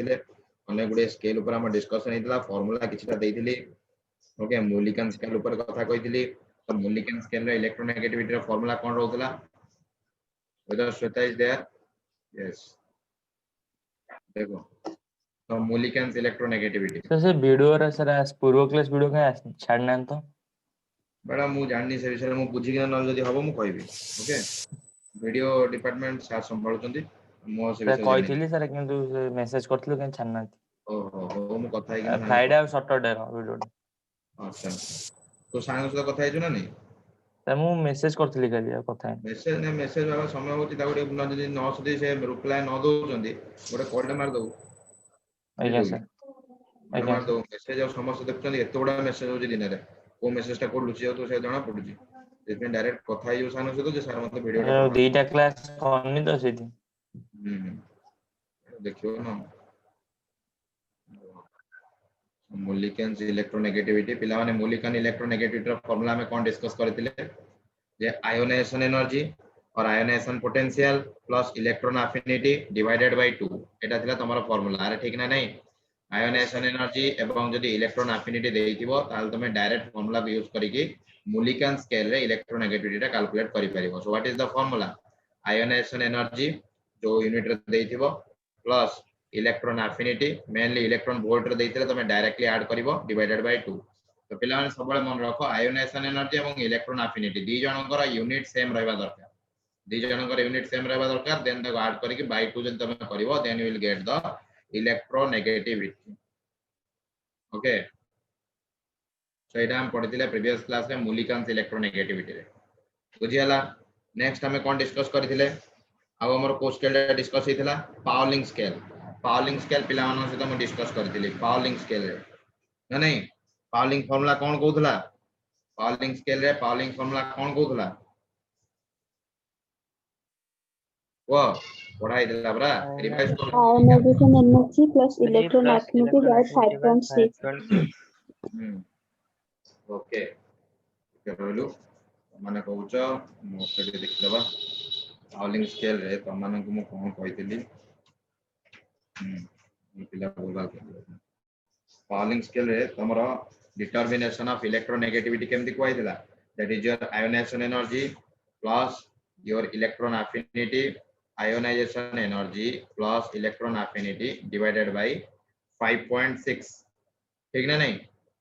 करिथिले अनेक गुडे स्केल ऊपर हम डिस्कशन हेतला फार्मूला किछटा देइथिली ओके मोलिकन स्केल ऊपर कथा कहिथिली तो मोलिकन स्केल रे इलेक्ट्रोनेगेटिविटी रो फार्मूला कोन रहउतला whether Shweta is there yes देखो तो मोलिकन इलेक्ट्रोनेगेटिविटी से वीडियो रे सर पूर्व क्लास वीडियो का छाड़ना तो बड़ा मु जाननी से विषय मु बुझी के न जदी हबो मु कहबी ओके वीडियो डिपार्टमेंट सार संभाळुचंदी मो से विषय कहई थिली सर किंतु मेसेज करथिलो के छाड़ना ओहो हो मु कथा है कि फ्राइडे और सैटरडे रो वीडियो अच्छा तो सांग से कथा है जो ना नहीं सर मु मेसेज करथिली खाली कथा मेसेज बाबा समय होती ताको न जदी न सदी से रिप्लाई न दउचंदी गोटे कॉल मार दउ आज्ञा सर आज्ञा मार दउ मेसेज और समस्त देखचंदी एत बडा मेसेज हो दिन रे को मेसेज टा को लुची तो से जाना पडुची जेते डायरेक्ट कथा यो सानो से तो जे सर मते वीडियो टा दीटा क्लास करनी तो सेठी देखियो ना मोलिकन इलेक्ट्रोनेगेटिविटी पिला माने मोलिकन इलेक्ट्रोनेगेटिविटी रो फार्मूला में कोन डिस्कस करथिले जे आयोनाइजेशन एनर्जी और ionization potential plus electron affinity divided by 2 एटा थिला तमरो फार्मूला अरे ठीक ना नहीं आयोनाइजेशन एनर्जी एवं जदी इलेक्ट्रॉन अफिनिटी देइथिबो ताल तमे डायरेक्ट फार्मूला यूज करिकि मोलिकन स्केल रे इलेक्ट्रोनेगेटिविटी टा कैलकुलेट करि परिबो so what is the formula ionization energy जो यूनिट रे देइथिबो plus electron affinity mainly electron volt रे देइथिले तमे डायरेक्टली ऐड करिवो डिवाइडेड बाय 2 तो पिला माने सबले मन रखो आयोनाइजेशन एनर्जी एवं इलेक्ट्रॉन अफिनिटी दी जनकर यूनिट सेम रहबा दरकार दी जनकर यूनिट सेम रहबा दरकार देन द ऐड करके बाय 2 जन तमे करिवो then you will get the electronegativity okay so एटा हम पढितिले प्रीवियस क्लास रे मोलिकन इलेक्ट्रोनेगेटिविटी रे बुझियाला नेक्स्ट हमें कोन डिस्कस करथिले अब हमर को स्केल डिस्कस हितला पावलिंग स्केल पिला मानन से हम डिस्कस करथिले पावलिंग स्केल रे ना नहीं पावलिंग फार्मूला कोन कहउतला पावलिंग स्केल रे पावलिंग फार्मूला कोन कहउतला वो पढ़ाई दिला बरा रिवाइज कर ionisation energy plus electron affinity by 5.6 okay कहलु माने कहउछ मो स्टडी देखलबा पावलिंग स्केल रे त माने को मो कोन कहितली पिला बोलबा पावलिंग स्केल रे तमरो डिटरमिनेशन ऑफ इलेक्ट्रोनेगेटिविटी केमति कहइतला that is your ionization energy plus your electron affinity ionization energy plus electron affinity divided by 5.6 ठीक ना नहीं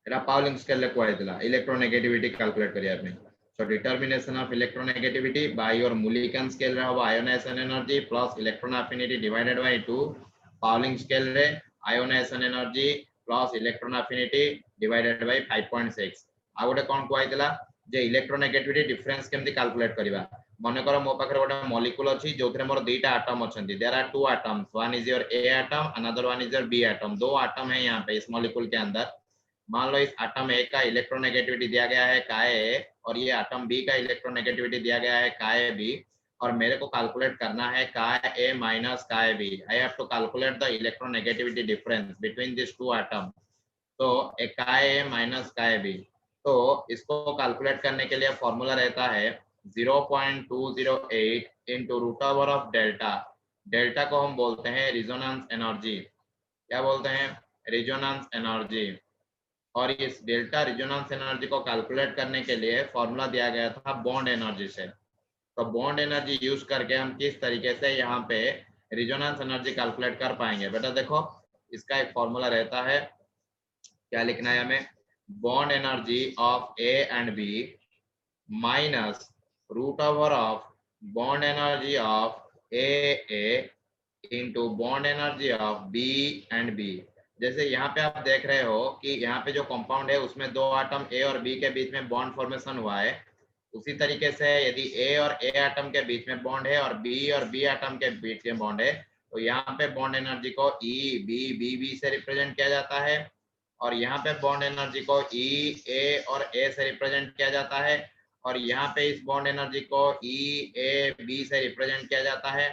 एरा पावलिंग स्केल ले कहइतला इलेक्ट्रोनेगेटिविटी कैलकुलेट करिया में so determination of electronegativity by your Mulliken scale रे होबा ionisation energy plus electron affinity divided by 2 Pauling scale रे ionisation energy plus electron affinity divided by 5.6 आ गोटे कोन कहइतला जे इलेक्ट्रोनेगेटिविटी डिफरेंस केमति कैलकुलेट करिवा मने करो मो पाखरे गोटे मॉलिक्यूल अछि जोथरे मोर दुईटा एटम अछंती there are two atoms one is your A atom another one is your B atom दो एटम है यहां पे इस मॉलिक्यूल के अंदर मान लो इस एटम ए का इलेक्ट्रोनेगेटिविटी दिया गया है का ए और ये एटम बी का इलेक्ट्रोनेगेटिविटी दिया गया है का ए बी और मेरे को कैलकुलेट करना है का A minus chi A B I have to calculate the electronegativity difference between this two atom तो ए का A minus chi A B तो इसको कैलकुलेट करने के लिए फॉर्मूला रहता है 0.208 into root over of delta delta को हम बोलते हैं रिजोनेंस एनर्जी क्या बोलते हैं रिजोनेंस एनर्जी और इस डेल्टा रिजोनेंस एनर्जी को कैलकुलेट करने के लिए फॉर्मूला दिया गया था बॉन्ड एनर्जी से तो बॉन्ड एनर्जी यूज करके हम किस तरीके से यहाँ पे रिजोनेंस एनर्जी कैलकुलेट कर पाएंगे बेटा देखो इसका एक फॉर्मूला रहता है क्या लिखना है हमें bond energy of A and B minus root over of bond energy of A into bond energy of B and B जैसे यहाँ पे आप देख रहे हो कि यहाँ पे जो कंपाउंड है उसमें दो एटम A और B के बीच में बॉन्ड फॉर्मेशन हुआ है उसी तरीके से यदि A और A एटम के बीच में बॉन्ड है और B एटम के बीच में बॉन्ड है तो यहाँ पे बॉन्ड एनर्जी को E से रिप्रेजेंट किया जाता है और यहाँ पे बॉन्ड एनर्जी को A और A से रिप्रेजेंट किया जाता है और यहाँ पे इस बॉन्ड एनर्जी को B से रिप्रेजेंट किया जाता है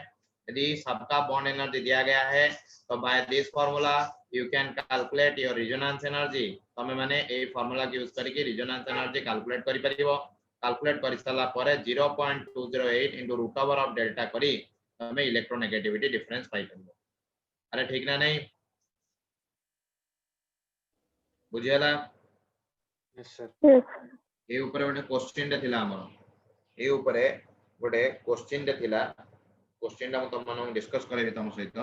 यदि सबका बॉन्ड एनर्जी दिया गया है तो by this formula you can calculate your resonance energy तमे माने ए फार्मूला के यूज करके रिजोनेंस एनर्जी कैलकुलेट करि परिबो कैलकुलेट करि सला परे 0.208 into root over of delta करी तमे इलेक्ट्रोनेगेटिविटी डिफरेंस पाई परिबो अरे ठीक ना नहीं बुझियला Yes, sir. Yes. ए ऊपर गोटे क्वेश्चन टे थिला हमर ए ऊपर गोटे क्वेश्चन टे थिला क्वेश्चन टा तुम मानक डिस्कस करबी तुम सहित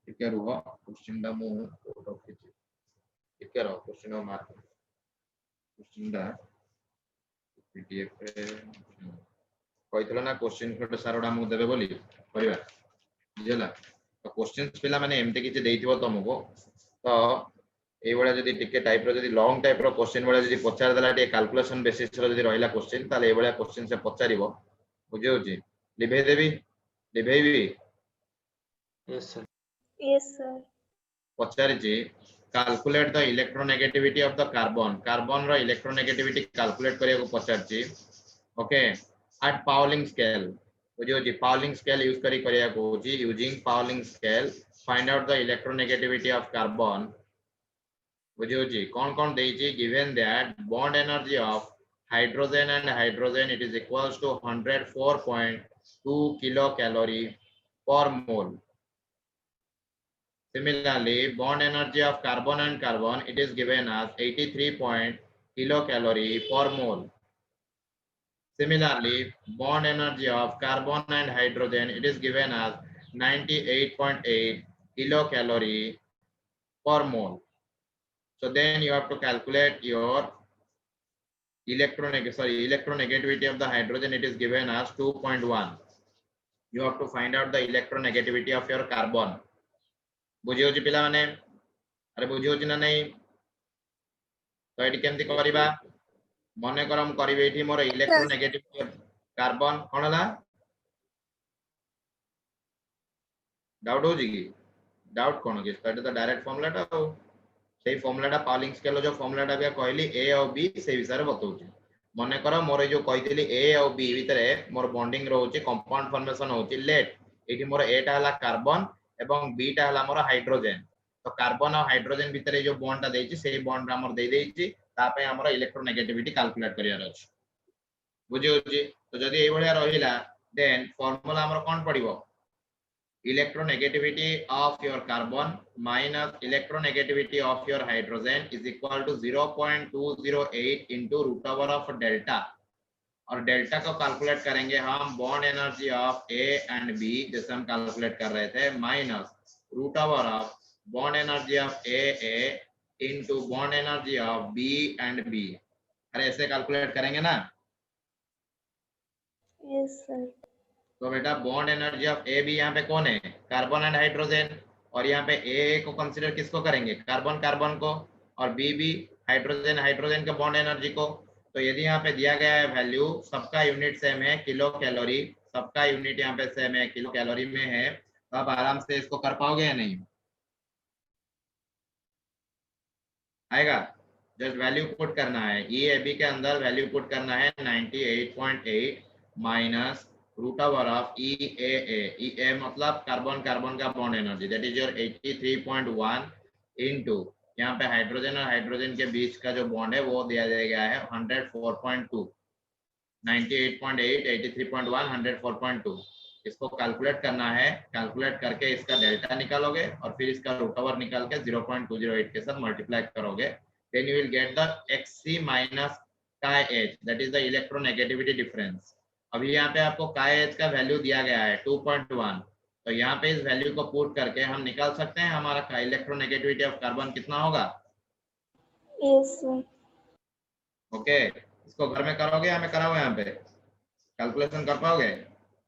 टिके रुह क्वेश्चन टा मु रखिछि टिके रह क्वेश्चन मार्क क्वेश्चन टा पीडीएफ रे कहितला ना क्वेश्चन कोड सारोडा मु देबे बोली करबा बुझला तो क्वेश्चंस पिला माने एमते किछि देइथिबो तुमको तो ए बडा जदी टिके टाइप रो जदी लॉन्ग टाइप रो क्वेश्चन बडा जदी पचार देला टे कैलकुलेशन बेसिस रो जदी रहिला क्वेश्चन ताले ए बडा क्वेश्चन से पचारिबो बुझियोछि live Devi लिभेबी Yes, sir. Yes, sir. पचारिछि calculate the electronegativity of the carbon carbon row electronegativity calculate करिया को पचारछि ओके at Pauling scale बुझियोछि Pauling scale यूज करी करिया को जी using Pauling scale find out the electronegativity of carbon बुझियोछि कौन देइछि given that bond energy of hydrogen and hydrogen it is equals to 104.2 kilocalorie per mole. Similarly, bond energy of carbon and carbon it is given as 83 kilocalorie per mole. Similarly, bond energy of carbon and hydrogen it is given as 98.8 kilocalorie per mole. So then you have to calculate your electronegativity of the hydrogen it is given as 2.1. You have to find out the electronegativity of your carbon. बुझियोछि पिला माने अरे बुझियोछि ना नहीं तो eighty केमति करिबा मने करम करिवे एठी मोर इलेक्ट्रोनेगेटिविटी कार्बन कोनला डाउट हो जी डाउट कोन के स्टार्ट द डायरेक्ट फार्मूलाटा हो सेही फार्मूलाटा पाउलिंग स्केल जो फार्मूलाटा बिया कहली ए और बी से विषय बतौछि मने कर मोर जो कहितली ए और बी भितरे मोर बॉन्डिंग रहउछि कंपाउंड फॉर्मेशन होछि लेट एठी मोर ए टा हला कार्बन एवं बी टा हला मोर हाइड्रोजन तो कार्बन और हाइड्रोजन भितरे जो बॉन्ड टा देछि सेही बॉन्ड हमर दे देछि ता पे हमर इलेक्ट्रोनेगेटिविटी कैलकुलेट करियार अछि बुझियोछि तो जदी ए भलिया रहिला देन फार्मूला हमर कोन पडिबो electronegativity of your carbon minus electronegativity of your hydrogen is equal to 0.208 into root over of delta और डेल्टा को कैलकुलेट करेंगे हम bond energy of A and B जैसे हम कैलकुलेट कर रहे थे minus root over of bond energy of A into bond energy of B and B अरे ऐसे कैलकुलेट करेंगे ना Yes, sir. तो बेटा bond energy of A B यहाँ पे कौन है कार्बन एंड हाइड्रोजन और यहाँ पे ए को कंसीडर किसको करेंगे कार्बन कार्बन को और बी बी हाइड्रोजन हाइड्रोजन का बॉन्ड एनर्जी को तो यदि यहाँ पे दिया गया है वैल्यू सबका यूनिट सेम है किलो कैलोरी सबका यूनिट यहाँ पे सेम है किलो कैलोरी में है तो आप आराम से इसको कर पाओगे या नहीं आएगा जस्ट वैल्यू पुट करना है ई ए बी के अंदर वैल्यू पुट करना है 98.8 माइनस रूट ओवर ऑफ ई ए मतलब कार्बन कार्बन का bond energy that is your 83.1 into यहाँ पे हाइड्रोजन और हाइड्रोजन के बीच का जो बॉन्ड है वो दिया गया है 104.2 98.8 83.1 104.2 इसको कैलकुलेट करना है कैलकुलेट करके इसका डेल्टा निकालोगे और फिर इसका रूट ओवर निकाल के 0.208 के साथ मल्टीप्लाई करोगे then you will get the xc minus chi h that is the electronegativity difference अभी यहाँ पे आपको chi h का वैल्यू दिया गया है 2.1 तो यहाँ पे इस वैल्यू को पुट करके हम निकाल सकते हैं हमारा इलेक्ट्रोनेगेटिविटी ऑफ कार्बन कितना होगा Yes, sir. ओके इसको घर में करोगे या मैं कराऊं यहाँ पे कैलकुलेशन कर पाओगे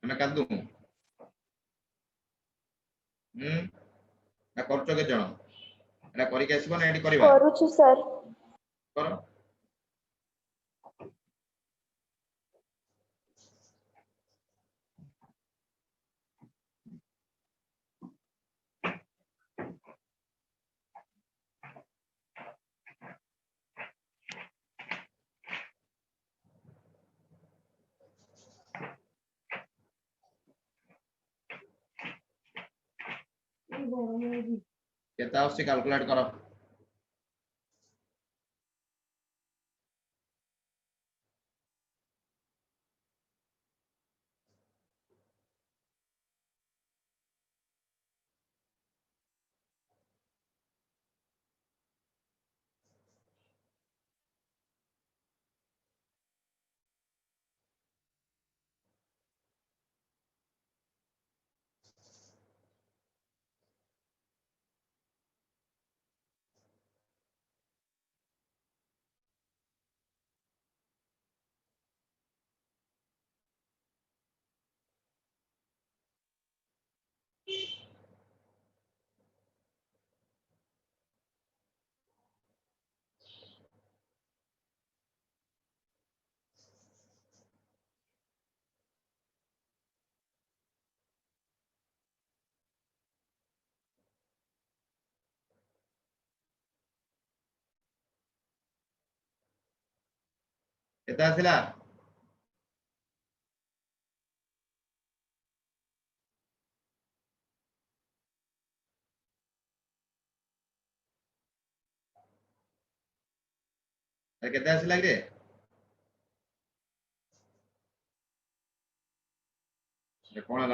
मैं कर दूं ना करछो के जण एटा करि के आसीबो ना एडी करबा करूछु सर करो केता उससे कैलकुलेट करो केता आसिला केता आसिला रे कौन है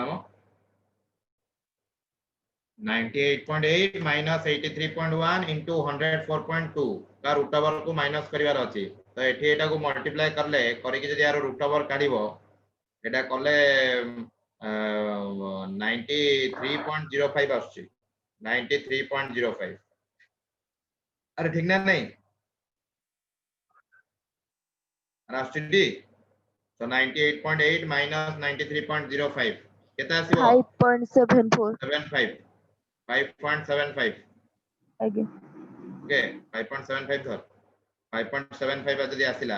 98.8 माइनस 83.1 इंटू 104.2 का रूट ओवर को माइनस करिवार अछि तो एठी एटा को मल्टीप्लाई करले करी कि जदी यार रूट ओवर काढिबो एटा करले 93.05 आछि 93.05 अरे ठीक ना नहीं राष्ट्रडी तो 98.8 माइनस 93.05 केता आसीबो 5.74 75 5.75 आगे ओके 5.75 धर 5.75 जदी आसिला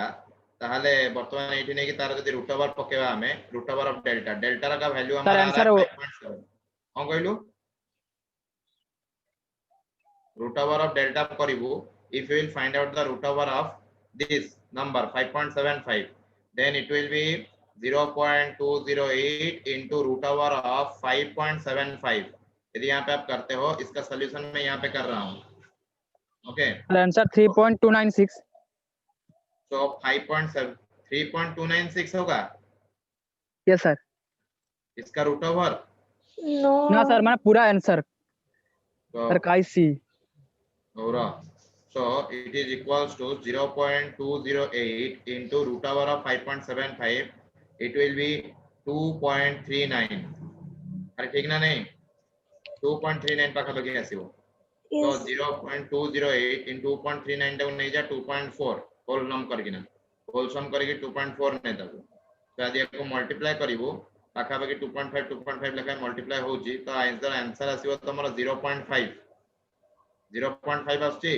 ताहले वर्तमान एठी नै कि तार जदी रूट ओवर पकेवा हमें root over of delta delta का वैल्यू सर हमारा आंसर 5.7 हां कहलु root over of delta करिवु if you will find out the root over of this number 5.75 then it will be 0.208 into root over of 5.75 यदि यहाँ पे आप करते हो इसका सॉल्यूशन मैं यहाँ पे कर रहा हूँ ओके आंसर 3.296 तो 3.296 होगा यस सर इसका रूट ओवर नो ना सर मैंने पूरा आंसर तो सर काई सी so it is equals to 0.208 into root over of 5.75 it will be 2.39 अरे ठीक ना नहीं 2.39 पाखापाखि आसीबो तो 0.208 into 2.39 टाको नै जा 2.4 होल सम करकिना होल सम करके 2.4 नै ताको तो यदि को मल्टीप्लाई करिवो पाखापाखि 2.5 लेखा मल्टीप्लाई होची तो आंसर आसीबो तमरो 0.5 0.5 आछी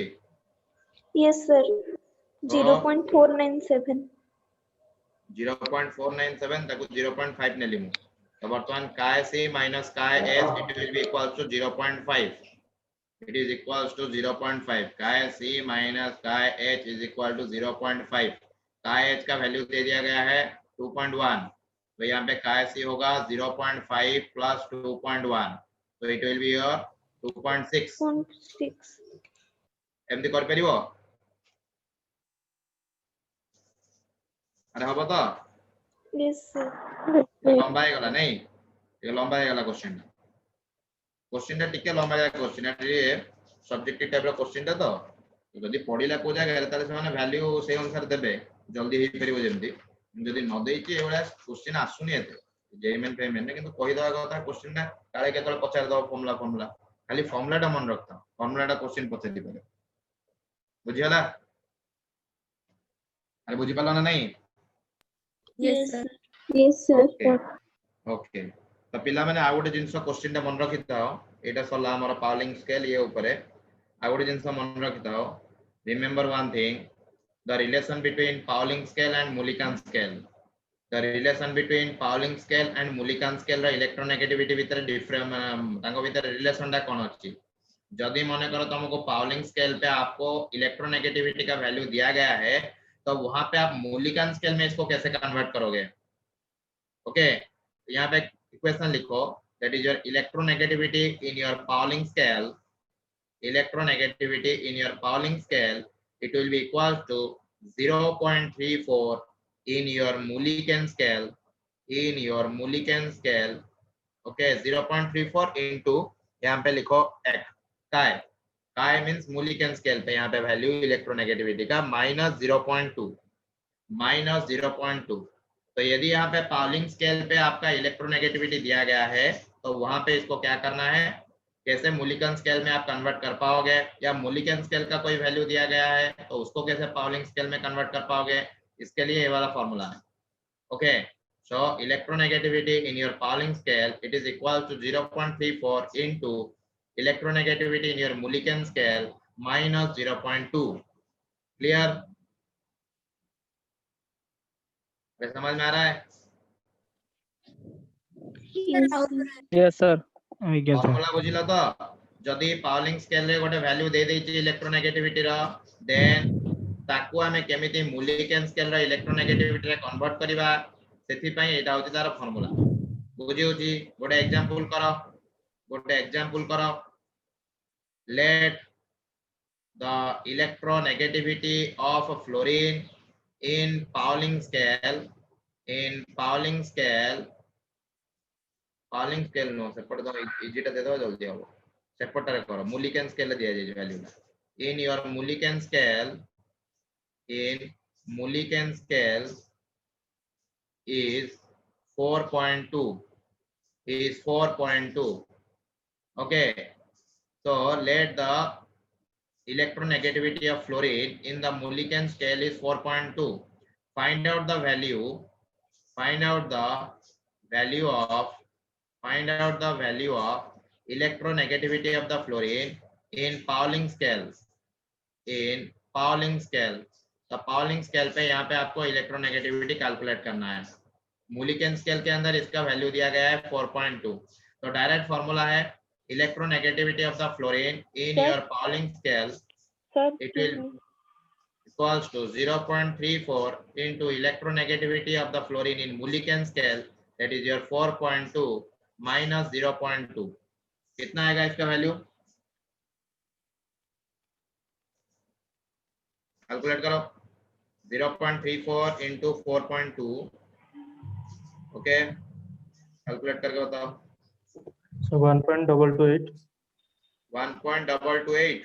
यस सर 0.497 0.497 ताको 0.5 ने लिमु तो वर्तमान काय से माइनस काय H it will B equals to 0.5 it is equals to 0.5 काय c माइनस काय h is equal to 0.5 काय h का वैल्यू दे दिया गया है 2.1 तो यहाँ पे काय c होगा 0.5 plus 2.1 so it will be your 2.6 एमती कर परिबो अरे हबो तो यस सर लंबा है गला नहीं ये लंबा है गला क्वेश्चन टा टिके लंबा है क्वेश्चन रे सब्जेक्टिव टाइप रो क्वेश्चन टा तो जदी पढिला को जागा रे ताले से वैल्यू से अनुसार देबे जल्दी हे परिबो जेमती जदी न देइची एवला क्वेश्चन आसुनी एते जेएमएन पेमेंट किंतु कहि दवा କଥା क्वेश्चन टा काले केतल पचार दवा फॉर्मूला खाली फॉर्मूला टा मन रखता फॉर्मूला टा क्वेश्चन पछे दी पारे बुझियला अरे बुझि पालो ना नहीं यस सर ओके तो पिला माने आ गोटे जिंस क्वेश्चन टा मन रखिताओ एटा सला हमर पावलिंग स्केल ये ऊपरे आ गोटे जिंस मन रखिताओ remember one thing the relation between Pauling scale and Mulliken scale the relation between Pauling scale and Mulliken scale रा इलेक्ट्रोनेगेटिविटी भीतर डिफरेंट तांको भीतर रिलेशन टा कोन अछि जदी माने करो तुमको पावलिंग स्केल पे आपको इलेक्ट्रोनेगेटिविटी का वैल्यू दिया गया है तो वहां पे आप मूलिकान स्केल में इसको कैसे कन्वर्ट करोगे ओके यहाँ पे इक्वेशन लिखो that is your electronegativity in your Pauling scale it will be equal to 0.34 in your Mulliken scale okay 0.34 into यहाँ पे लिखो x काय मींस Mulliken scale पे यहाँ पे वैल्यू इलेक्ट्रोनेगेटिविटी का -0.2 तो यदि यहाँ पे पाउलिंग स्केल पे आपका इलेक्ट्रोनेगेटिविटी दिया गया है तो वहां पे इसको क्या करना है कैसे मूलिकन स्केल में आप कन्वर्ट कर पाओगे या मूलिकन स्केल का कोई वैल्यू दिया गया है तो उसको कैसे पाउलिंग स्केल में कन्वर्ट कर पाओगे इसके लिए ये वाला फॉर्मूला है okay so electronegativity in your Pauling scale it is equal to 0.34 into electronegativity in your Mulliken scale -0.2 clear समझ में आ रहा है यस सर फॉर्मूला बुझिला तो जदी पाउलिंग स्केल रे गोटे वैल्यू दे देची इलेक्ट्रोनेगेटिविटी रा देन ताकू आमे केमिति मुलिकेन स्केल रो इलेक्ट्रोनेगेटिविटी रे कन्वर्ट करिवा सेथि पई एटा होची तार फार्मूला बुझी होची गोटे एग्जांपल करो let the electronegativity of fluorine in Pauling scale नो सेपट दो इजीटा दे दो जल्दी आओ सेपट रे करो मुलिकेन स्केल दिया जाय value in your Mulliken scale is 4.2 okay so let the electronegativity of fluorine in the Mulliken scale is 4.2 find out the value of electronegativity of the fluorine in Pauling scale तो Pauling scale पे यहाँ पे आपको electronegativity calculate करना है मुलिकेन scale के अंदर इसका वैल्यू दिया गया है 4.2 तो डायरेक्ट फार्मूला है electronegativity of the fluorine in your Pauling scale it will equals to 0.34 into electronegativity of the fluorine in Mulliken scale that is your 4.2 minus 0.2 कितना आएगा इसका वैल्यू कैलकुलेट करो 0.34 into 4.2 ओके कैलकुलेट करके बताओ So 1.228. 1.228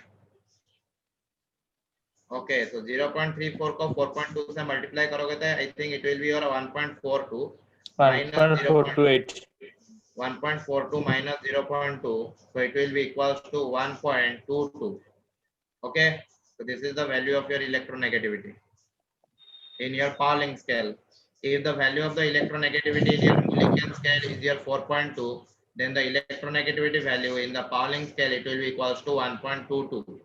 okay तो 0.34 को 4.2 से multiply करोगे तो I think it will be your 1.42 1.428 1.42 minus 0.2 so it will be equals to 1.22 okay so this is the value of your electronegativity in your Pauling scale if the value of the electronegativity in your Mulliken scale is your 4.2 then the electronegativity value in the Pauling scale it will be equals to 1.22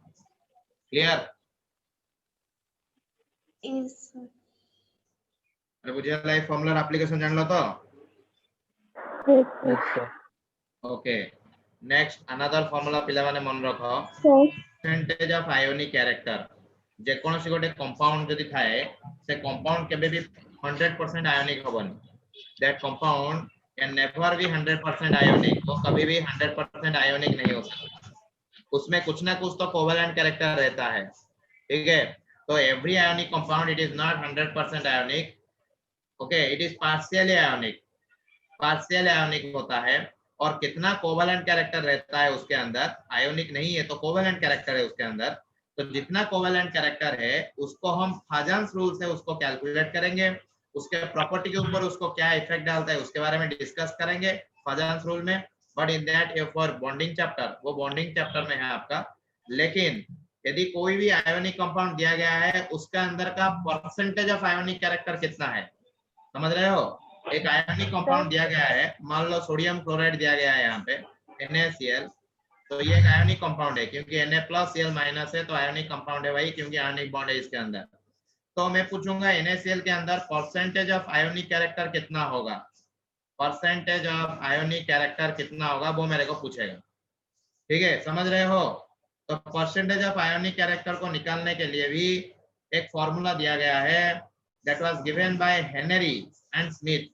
clear Yes, sir. अरे बुझे life formula application जान लो तो Yes, sir. yes sir okay next another formula पिला माने मन रखो Sir, percentage of ionic character जे कोनोसी गोटे कंपाउंड जदी थाए से कंपाउंड केबे भी 100% आयोनिक होबनी that compound can never be 100% ionic वो कभी भी 100% आयोनिक नहीं हो सकता उसमें कुछ ना कुछ तो कोवेलेंट कैरेक्टर रहता है ठीक है तो every ionic compound it is not 100% ionic okay it is partially ionic होता है और कितना कोवेलेंट कैरेक्टर रहता है उसके अंदर आयोनिक नहीं है तो कोवेलेंट कैरेक्टर है उसके अंदर तो जितना कोवेलेंट कैरेक्टर है उसको हम फाजन्स रूल से उसको कैलकुलेट करेंगे उसके प्रॉपर्टी के ऊपर उसको क्या इफेक्ट डालता है उसके बारे में डिस्कस करेंगे फाजन्स रूल में but in that for bonding chapter वो बॉन्डिंग चैप्टर में है आपका लेकिन यदि कोई भी आयोनिक कंपाउंड दिया गया है उसके अंदर का परसेंटेज ऑफ आयोनिक कैरेक्टर कितना है समझ रहे हो एक आयोनिक कंपाउंड दिया गया है मान लो सोडियम क्लोराइड दिया गया है यहाँ पे NaCl तो ये एक आयोनिक कंपाउंड है क्योंकि Na+Cl- है तो आयोनिक कंपाउंड है भाई क्योंकि आयोनिक बॉन्ड है इसके अंदर तो मैं पूछूंगा NaCl के अंदर परसेंटेज ऑफ आयोनिक कैरेक्टर कितना होगा परसेंटेज ऑफ आयोनिक कैरेक्टर कितना होगा वो मेरे को पूछेगा ठीक है समझ रहे हो तो परसेंटेज ऑफ आयोनिक कैरेक्टर को निकालने के लिए भी एक फॉर्मूला दिया गया है that was given by Henry and Smith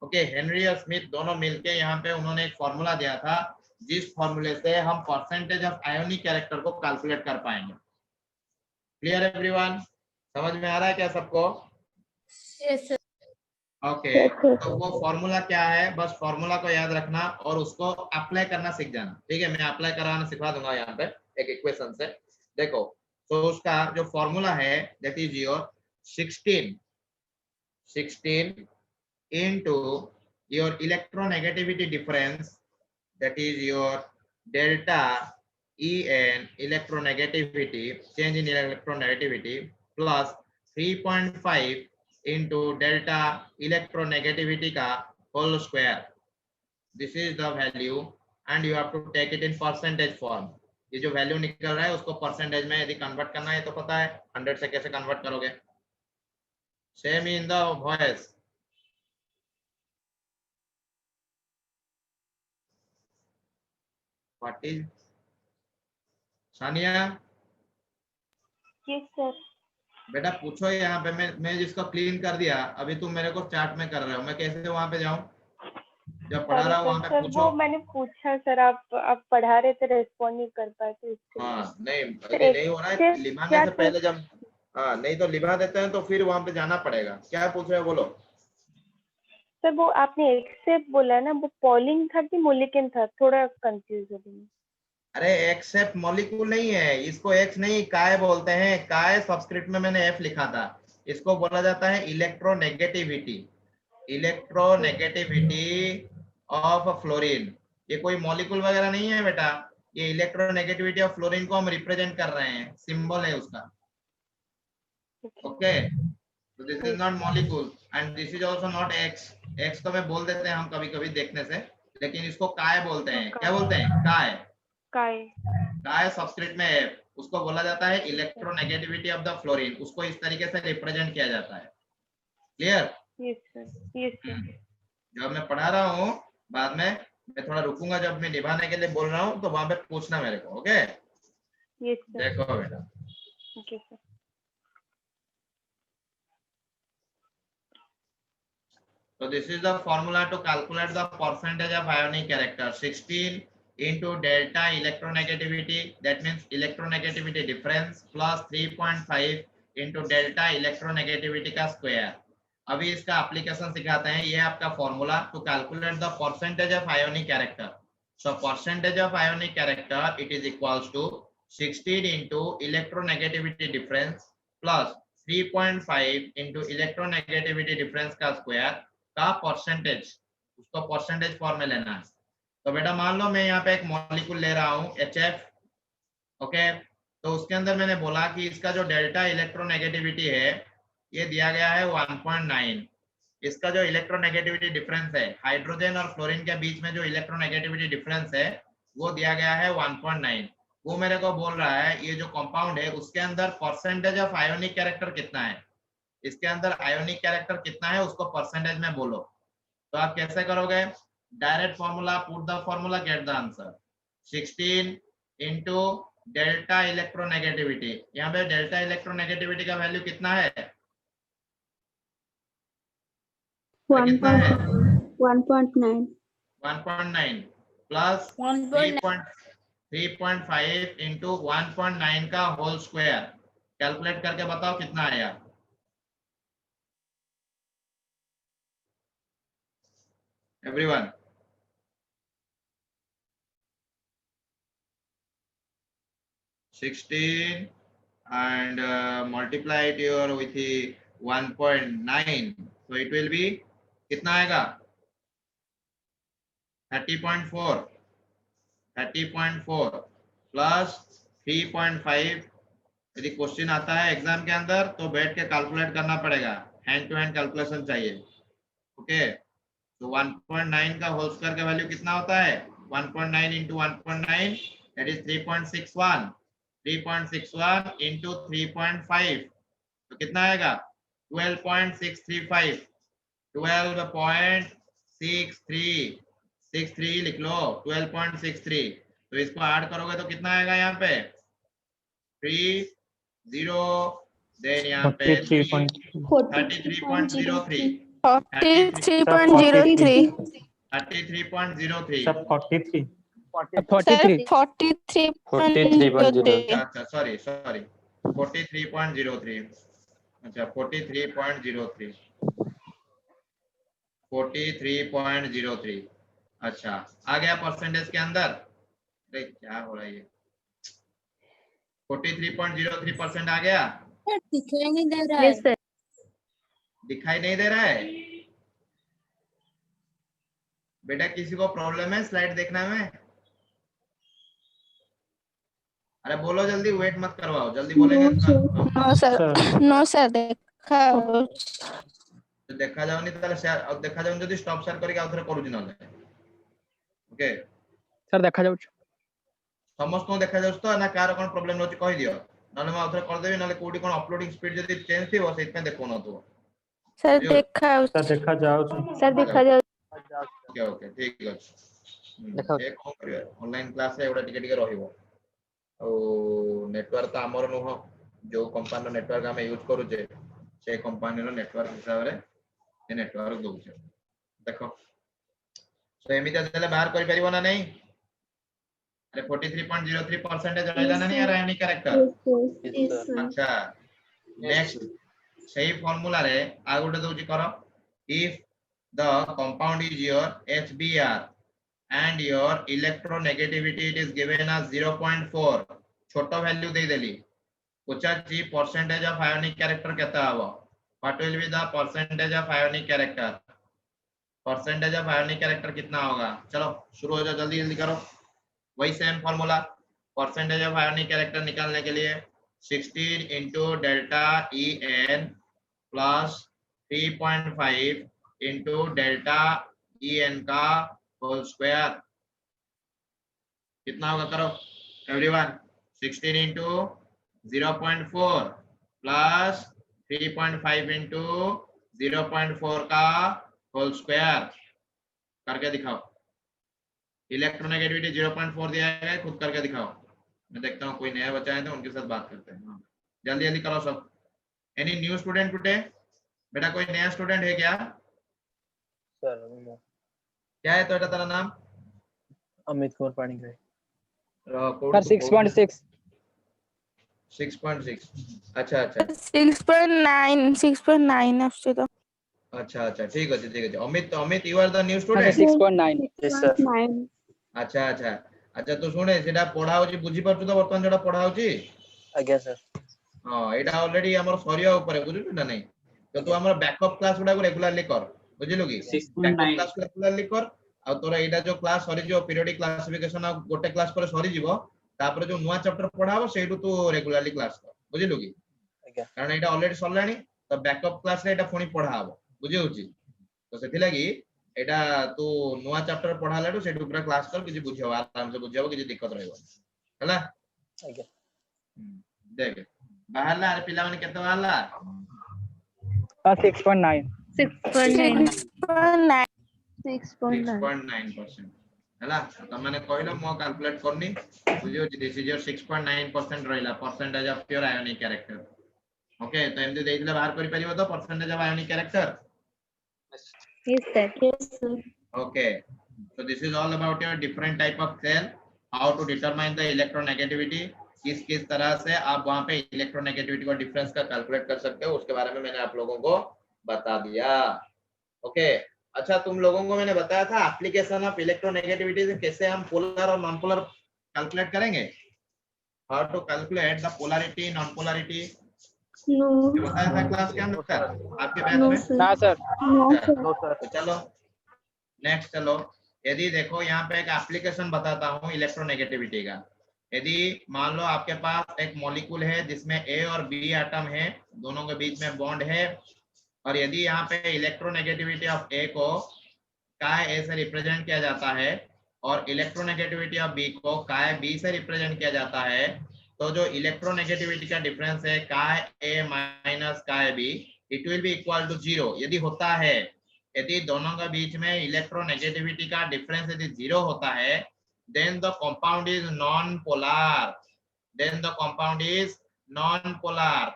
okay Henry और स्मिथ दोनों मिलके यहाँ पे उन्होंने एक फॉर्मूला दिया था जिस फॉर्मूले से हम परसेंटेज ऑफ आयोनिक कैरेक्टर को कैलकुलेट कर पाएंगे क्लियर एवरीवन समझ में आ रहा है क्या सबको yes, sir. Okay Yes, sir. तो वो फॉर्मूला क्या है बस फॉर्मूला को याद रखना और उसको अप्लाई करना सीख जाना ठीक है मैं अप्लाई कराना सिखा दूंगा यहाँ पे एक इक्वेशन से देखो तो उसका जो फॉर्मूला है that is your 16 into your electronegativity difference that is your delta En electronegativity change in electronegativity plus 3.5 into delta electronegativity का whole square this is the value and you have to take it in percentage form ये जो value निकल रहा है उसको percentage में यदि convert करना है तो पता है 100 से कैसे कन्वर्ट करोगे same in the voice What is Sania? Yes, sir. बेटा पूछो यहाँ पे, मैं जिसको क्लीन कर दिया, अभी तुम मेरे को चैट में कर रहे हो, मैं कैसे वहां पे जाऊं? जब पढ़ा सॉरी रहा हूँ सर, वहां पे सर पूछो। वो मैंने पूछा सर, आप पढ़ा रहे थे, रेस्पॉन्ड नहीं कर पाए तो इसके लिए। हाँ नहीं, सर ये नहीं हो रहा है एक्सेस लिभाने क्या से था? पहले जब, हाँ नहीं तो लिभा देते हैं तो फिर वहां पे जाना पड़ेगा। क्या पूछ रहे हो बोलो? सर वो आपने एक्सेप्ट बोला है ना, वो पॉलिंग था कि मोलिकन था, थोड़ा कंफ्यूज हो गई। अरे एक्सेप्ट मॉलिक्यूल नहीं है, इसको एक्स नहीं काय बोलते हैं। काय सबस्क्रिप्ट में मैंने एफ लिखा था, इसको बोला जाता है इलेक्ट्रोनेगेटिविटी। Electronegativity of fluorine. ये कोई मॉलिक्यूल वगैरह नहीं है बेटा, ये इलेक्ट्रोनेगेटिविटी ऑफ फ्लोरीन को हम रिप्रेजेंट कर रहे हैं, सिंबल है उसका। ओके, तो this is not molecule and this is also not x. X तो मैं बोल देते हैं हम कभी कभी देखने से, लेकिन इसको काय बोलते हैं। क्या बोलते हैं? काय। काय। काय सबस्क्रिप्ट में है, उसको बोला जाता है इलेक्ट्रोनेगेटिविटी ऑफ द फ्लोरीन, उसको इस तरीके से रिप्रेजेंट किया जाता है। Clear? Yes sir, yes sir. जब मैं पढ़ा रहा हूँ बाद में मैं थोड़ा रुकूंगा, जब मैं निभाने के लिए बोल रहा हूँ तो वहां पे पूछना मेरे को। Okay yes sir. देखो बेटा, okay sir. so this is the formula to calculate the percentage of ionic character. 16 into delta electronegativity, that means electronegativity difference, plus 3.5 into delta electronegativity का square. अभी इसका एप्लीकेशन सिखाते हैं। ये आपका formula to calculate the percentage of ionic character. So percentage of ionic character it is equals to 16 into electronegativity difference plus 3.5 into electronegativity difference का square का percentage, उसको परसेंटेज फॉर्म में लेना है। तो बेटा मान लो मैं यहाँ पे एक मॉलिक्यूल ले रहा हूँ HF। ओके, तो उसके अंदर मैंने बोला कि इसका जो डेल्टा इलेक्ट्रोनेगेटिविटी है ये दिया गया है 1.9। इसका जो इलेक्ट्रोनेगेटिविटी डिफरेंस है हाइड्रोजन और फ्लोरीन के बीच में, जो इलेक्ट्रोनेगेटिविटी डिफरेंस है वो दिया गया है 1.9। वो मेरे को बोल रहा है ये जो कंपाउंड है उसके अंदर परसेंटेज ऑफ आयोनिक कैरेक्टर कितना है, इसके अंदर आयोनिक कैरेक्टर कितना है उसको परसेंटेज में बोलो। तो आप कैसे करोगे? Direct formula, put the formula, get the answer. 16 into delta electronegativity, यहाँ पे डेल्टा इलेक्ट्रोनेगेटिविटी का वैल्यू कितना है? 1.9 1.9 प्लस 3.5 into 1.9 का होल स्क्वायर। कैलकुलेट करके बताओ कितना आया। Everyone, $16 and multiply it here with 1.9, so it will be कितना आएगा? 30.4 प्लस 3.5। यदि क्वेश्चन आता है एग्जाम के अंदर तो बैठ के कैलकुलेट करना पड़ेगा, हैंड टू हैंड कैलकुलेशन चाहिए। ओके, तो 1.9 का होल स्क्वायर का वैल्यू कितना होता है? 1.9 into 1.9 that is 3.61। 3.61 into 3.5 तो कितना आएगा? 12.635। 12.63 लिख लो, 12.63। तो इसको ऐड करोगे तो कितना आएगा यहाँ पे? 30 देन यहाँ पे 43.3 33.03 43.03 33.03। सब 43 43.0 अच्छा सॉरी 43.03। अच्छा 43.03 43.03। अच्छा आ गया परसेंटेज के अंदर। अरे क्या हो रहा है ये? 43.03% आ गया। दिखाई नहीं दे रहा है। Yes sir. दिखाई नहीं दे रहा है बेटा? किसी को प्रॉब्लम है स्लाइड देखने में? अरे बोलो जल्दी, वेट मत करवाओ, जल्दी बोलेंगे नो सर देखा तो देखा जाओ नहीं तो शेयर और देखा जाओ जल्दी स्टॉप शेयर करके आउथरे करू ना। ओके सर देखा जाउछ समस्त देखा जाउछ तो ना कार कोन प्रॉब्लम होची कहि दियो, नले मैं आउथरे कर देबी, नले कोडी कोन अपलोडिंग स्पीड जदी चेंज थी वो सेट में देखो न तो सर देखा जाओ सर देखा जाओ। ओके ओके ठीक अछि। देखा एक कोन करियो ऑनलाइन क्लास रे एडा टिके टिके रहिबो। ओ नेटवर्क तो हमर नुह जो कंपनी नेटवर्क आम यूज करूचे से कंपनी नेटवर्क हिसाब से नेटवर्क दौचे देख तो एमती बाहर कर पारिबो ना नहीं अरे 43.03% रहला ना नहीं यार आयोनिक कैरेक्टर Yes, sir. अच्छा नेक्स्ट सही फार्मूला रे आ गोटे दउची करो if the compound is your HBr and your electronegativity it is given as 0.4 छोटो वैल्यू दे देली पचाची परसेंटेज ऑफ आयोनिक कैरेक्टर केता हबो what will be the percentage of ionic character percentage of ionic character कितना होगा चलो शुरू हो जाओ जल्दी जल्दी करो वही same formula percentage of ionic character निकालने के लिए 16 into delta En plus 3.5 into delta En का होल स्क्वायर कितना होगा करो एवरीवन 16 into 0.4 plus 3.5 into 0.4 का होल स्क्वायर करके दिखाओ इलेक्ट्रोनेगेटिविटी 0.4 दिया है खुद करके दिखाओ मैं देखता हूँ कोई नया बच्चा है तो उनके साथ बात करते हैं जल्दी जल्दी करो सब एनी न्यू स्टूडेंट टुडे बेटा कोई नया स्टूडेंट है क्या सर क्या है तो बेटा तेरा नाम अमित कुमार पाणिग्राही सर 6.6 6.6 अच्छा अच्छा 6.9 আসছে তো अच्छा अच्छा ठीक है Amit you are the new student 6.9 yes sir 9. अच्छा अच्छा अच्छा तो सुने सेटा पढ़ा होची बुझी परछु तो वर्तमान जेटा पढ़ा होची आज्ञा सर हां एटा ऑलरेडी हमर सरिया ऊपर बुझु ना नहीं तो तू हमर बैकअप क्लास गुडा को रेगुलरली कर बुझिलु की बैकअप क्लास को रेगुलरली कर आ तोरा एटा जो क्लास सरी जो पीरियोडिक क्लासिफिकेशन आ गोटे क्लास पर सरी जीवो तापर जो नुवा चैप्टर पढ़ा हो सेटू तू रेगुलरली क्लास कर बुझिलु की आज्ञा कारण एटा ऑलरेडी सरलानी तो बैकअप क्लास रे एटा पुनी पढ़ा हो बुझि होची तो सेथि लागि एटा तू नुवा चैप्टर पढ़ा लाडू सेटू पूरा क्लास कर किछि बुझियो आराम से बुझियो किछि दिक्कत रहइबो हला आज्ञा देख बाहरला अरे पिला माने केते बाहरला 6.9 6.9. 6.9% हला त माने कहलो मो कैलकुलेट करनी बुझियो दिस इज योर 6.9% रहला percentage of your ionic character okay तो एमदी देइले बाहर करि परिबो तो percentage of ionic character Yes, sir. Yes, sir. okay so this is all about your different type of cell how to determine the electronegativity किस तरह से आप वहां पे इलेक्ट्रोनेगेटिविटी का डिफरेंस का कैलकुलेट कर सकते हो उसके बारे में मैंने आप लोगों को बता दिया ओके अच्छा तुम लोगों को मैंने बताया था एप्लीकेशन ऑफ इलेक्ट्रोनेगेटिविटी से कैसे हम पोलर और नॉन पोलर कैलकुलेट करेंगे how to calculate the polarity non polarity No. बताया था क्लास के अंदर आपके बैच No, में sir. ना सर No, sir. तो चलो नेक्स्ट चलो यदि देखो यहाँ पे एक एप्लीकेशन बताता हूँ इलेक्ट्रोनेगेटिविटी का यदि मान लो आपके पास एक मॉलिक्यूल है जिसमें A और B एटम है दोनों के बीच में बॉन्ड है और यदि यहाँ पे इलेक्ट्रोनेगेटिविटी ऑफ A को काय A से रिप्रेजेंट किया जाता है और इलेक्ट्रोनेगेटिविटी ऑफ B को काय B से रिप्रेजेंट किया जाता है तो जो इलेक्ट्रोनेगेटिविटी का डिफरेंस है chi A minus chi B it will be equal to 0 यदि होता है यदि दोनों के बीच में इलेक्ट्रोनेगेटिविटी का डिफरेंस यदि 0 होता है then the compound is non-polar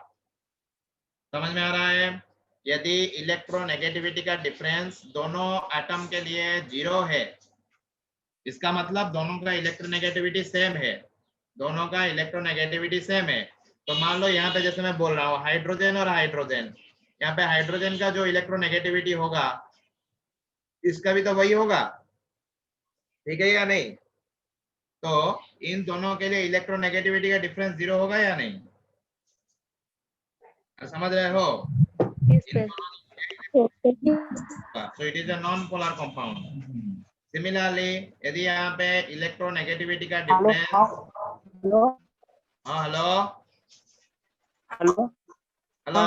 समझ में आ रहा है यदि इलेक्ट्रोनेगेटिविटी का डिफरेंस दोनों एटम के लिए 0 है इसका मतलब दोनों का इलेक्ट्रोनेगेटिविटी सेम है दोनों का इलेक्ट्रोनेगेटिविटी सेम है तो मान लो यहाँ पे जैसे मैं बोल रहा हूँ हाइड्रोजन और हाइड्रोजन यहाँ पे हाइड्रोजन का जो इलेक्ट्रोनेगेटिविटी होगा इसका भी तो वही होगा ठीक है या नहीं तो इन दोनों के लिए इलेक्ट्रोनेगेटिविटी का डिफरेंस 0 होगा या नहीं समझ रहे हो Yes, sir. so it is a non polar compound similarly यदि यहाँ पे इलेक्ट्रोनेगेटिविटी का डिफरेंस हेलो हाँ hello hello hello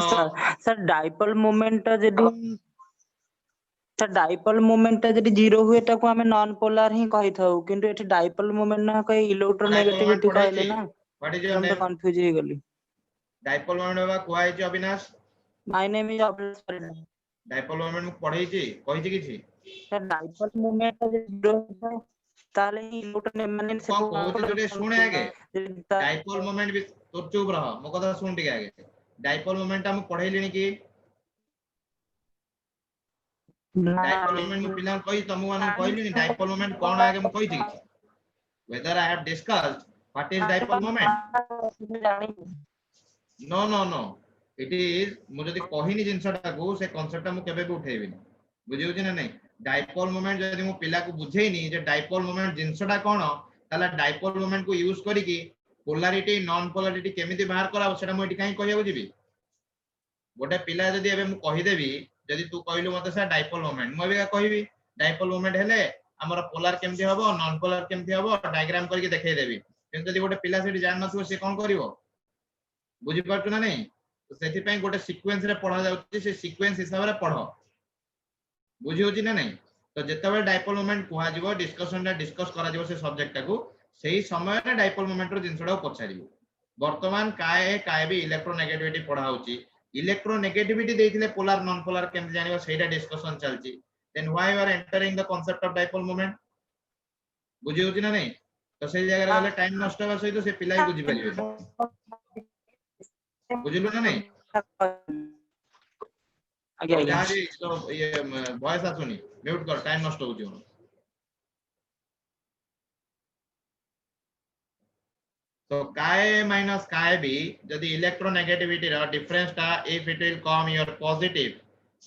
sir dipole moment जदि 0 हुए ताको हमें नॉन पोलर ही कहि थाउ किंतु एठी डाइपोल मोमेंट ना कहि इलेक्ट्रोनेगेटिविटी कहले ना व्हाट इज योर हम तो नेम कंफ्यूज हो गेली डाइपोल मोमेंट बाबा कोआ है Avinash my name is Abhilash Parida dipole moment में पढ़ाई छी कहि छी किछि सर डाइपोल मोमेंट 0 है ताले इलेक्ट्रॉन माने से कौन कहूची जोटे सुने आगे डाइपोल मोमेंट भी तो चुप रह मो कथा सुन टिके आगे डाइपोल मोमेंट हम पढ़ै लेनी कि डाइपोल मोमेंट मु पिला कहि तमु मानु कहलिनी डाइपोल मोमेंट कोन आगे मु कहि छी whether I have discussed what is dipole moment no no no it is मु जदी कहिनी जिंसटा को से कांसेप्ट मु केबे भी उठेबिनी बुझियो छी ना नहीं डाइपोल मोमेंट जदी मु पिला को बुझेइनी जे डाइपोल मोमेंट जिंसटा कोन ताला डाइपोल मोमेंट को यूज करी कि पोलैरिटी नॉन पोलैरिटी केमिति बाहर करा सेटा मु एटी काई कहियो जिबी गोटे पिला जदी एबे मु कहि देबी जदी तू कहलु मते से डाइपोल मोमेंट मु एबे कहबी डाइपोल मोमेंट हेले हमर पोलर केमति हबो नॉन पोलर केमति हबो डायग्राम करके देखाई देबी किंतु जदी गोटे पिला सेठी जान नथुव से कोन करिवो बुझि पारछु ना नहीं तो सेठी पई गोटे सीक्वेंस रे पढा जाउछि से सीक्वेंस हिसाब रे पढो बुझि होछि ना नहीं तो जेतेबे डाइपोल मोमेंट कुहा जिवो डिस्कशन रे डिस्कस करा जिवो से सब्जेक्ट को सेही समय रे डाइपोल मोमेंट रो जिंसडा पछारिवो वर्तमान काय भी इलेक्ट्रोनेगेटिविटी पढा होछि इलेक्ट्रोनेगेटिविटी देथिले पोलर नॉन पोलर केमति जानिबो सेटा discussion चलछि then why you are entering the concept of dipole moment बुझि होछि ना नहीं तो से जगह रे गले टाइम नष्ट होबा सहित से पिलाई बुझि परिबे बुझिलो ना नहीं आगे आगे जहां जी तो ये वॉइस आसुनी म्यूट कर टाइम नष्ट होछि तो काय माइनस काय बी जदी इलेक्ट्रोनेगेटिविटी रा डिफरेंस ता if it will come your positive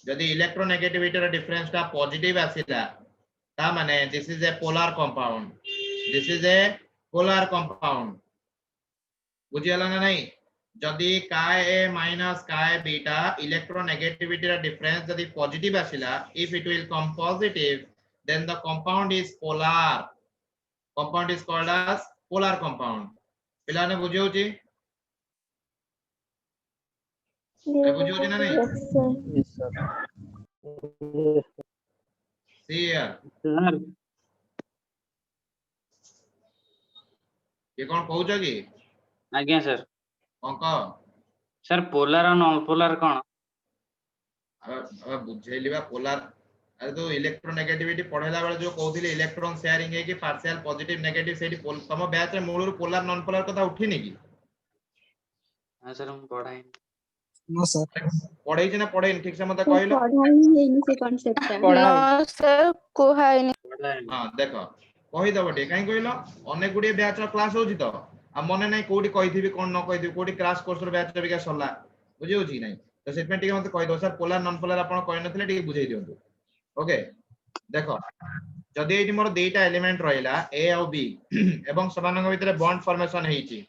जदी इलेक्ट्रोनेगेटिविटी रा डिफरेंस ता पॉजिटिव आसीला ता माने this is a polar compound this is a polar compound बुझियला ना नहीं जदी काय ए माइनस काय बीटा इलेक्ट्रोनेगेटिविटी रा डिफरेंस जदी पॉजिटिव आसीला if it will come positive then the compound is polar compound is called as polar compound पिला ने बुझियो छी बुझियो छी ना नहीं Yes, sir. सी यार सर ये कौन कहउछ की आज्ञा सर अंक सर पोलर और नॉन पोलर कौन अब बुझेलिबा पोलर अरे तो इलेक्ट्रोनेगेटिविटी पढ़ेला बेले जो कहउथिले इलेक्ट्रॉन शेयरिंग है कि पार्शियल पॉजिटिव नेगेटिव सेठी तम बैच रे मूलर पोलर नॉन पोलर कथा उठिनी की हां सर हम पढ़ाई नो सर पढ़ै छी ना पढ़ै ठीक से मते कहलो पढ़ाई नहीं से कांसेप्ट है नो सर कोहाई पढ़ाई हां देखो कहि दबो टे काई कहलो अनेक गुडी बैच रो क्लास होची तो आ मने नै कोडी कहिथिबी कोन न कहिथिबी कोडी क्लास कोर्स रो बैच रे बिका सरला बुझियो छी नै तो सेटमेंट टिके मते कहि दो सर पोलर नॉन पोलर आपण कहि नथिले टिके बुझाई दियंतु ओके देखो जदी एटी मोर दुईटा एलिमेंट रहिला ए और बी एवं समानंग भितरे बॉन्ड फॉर्मेशन हेची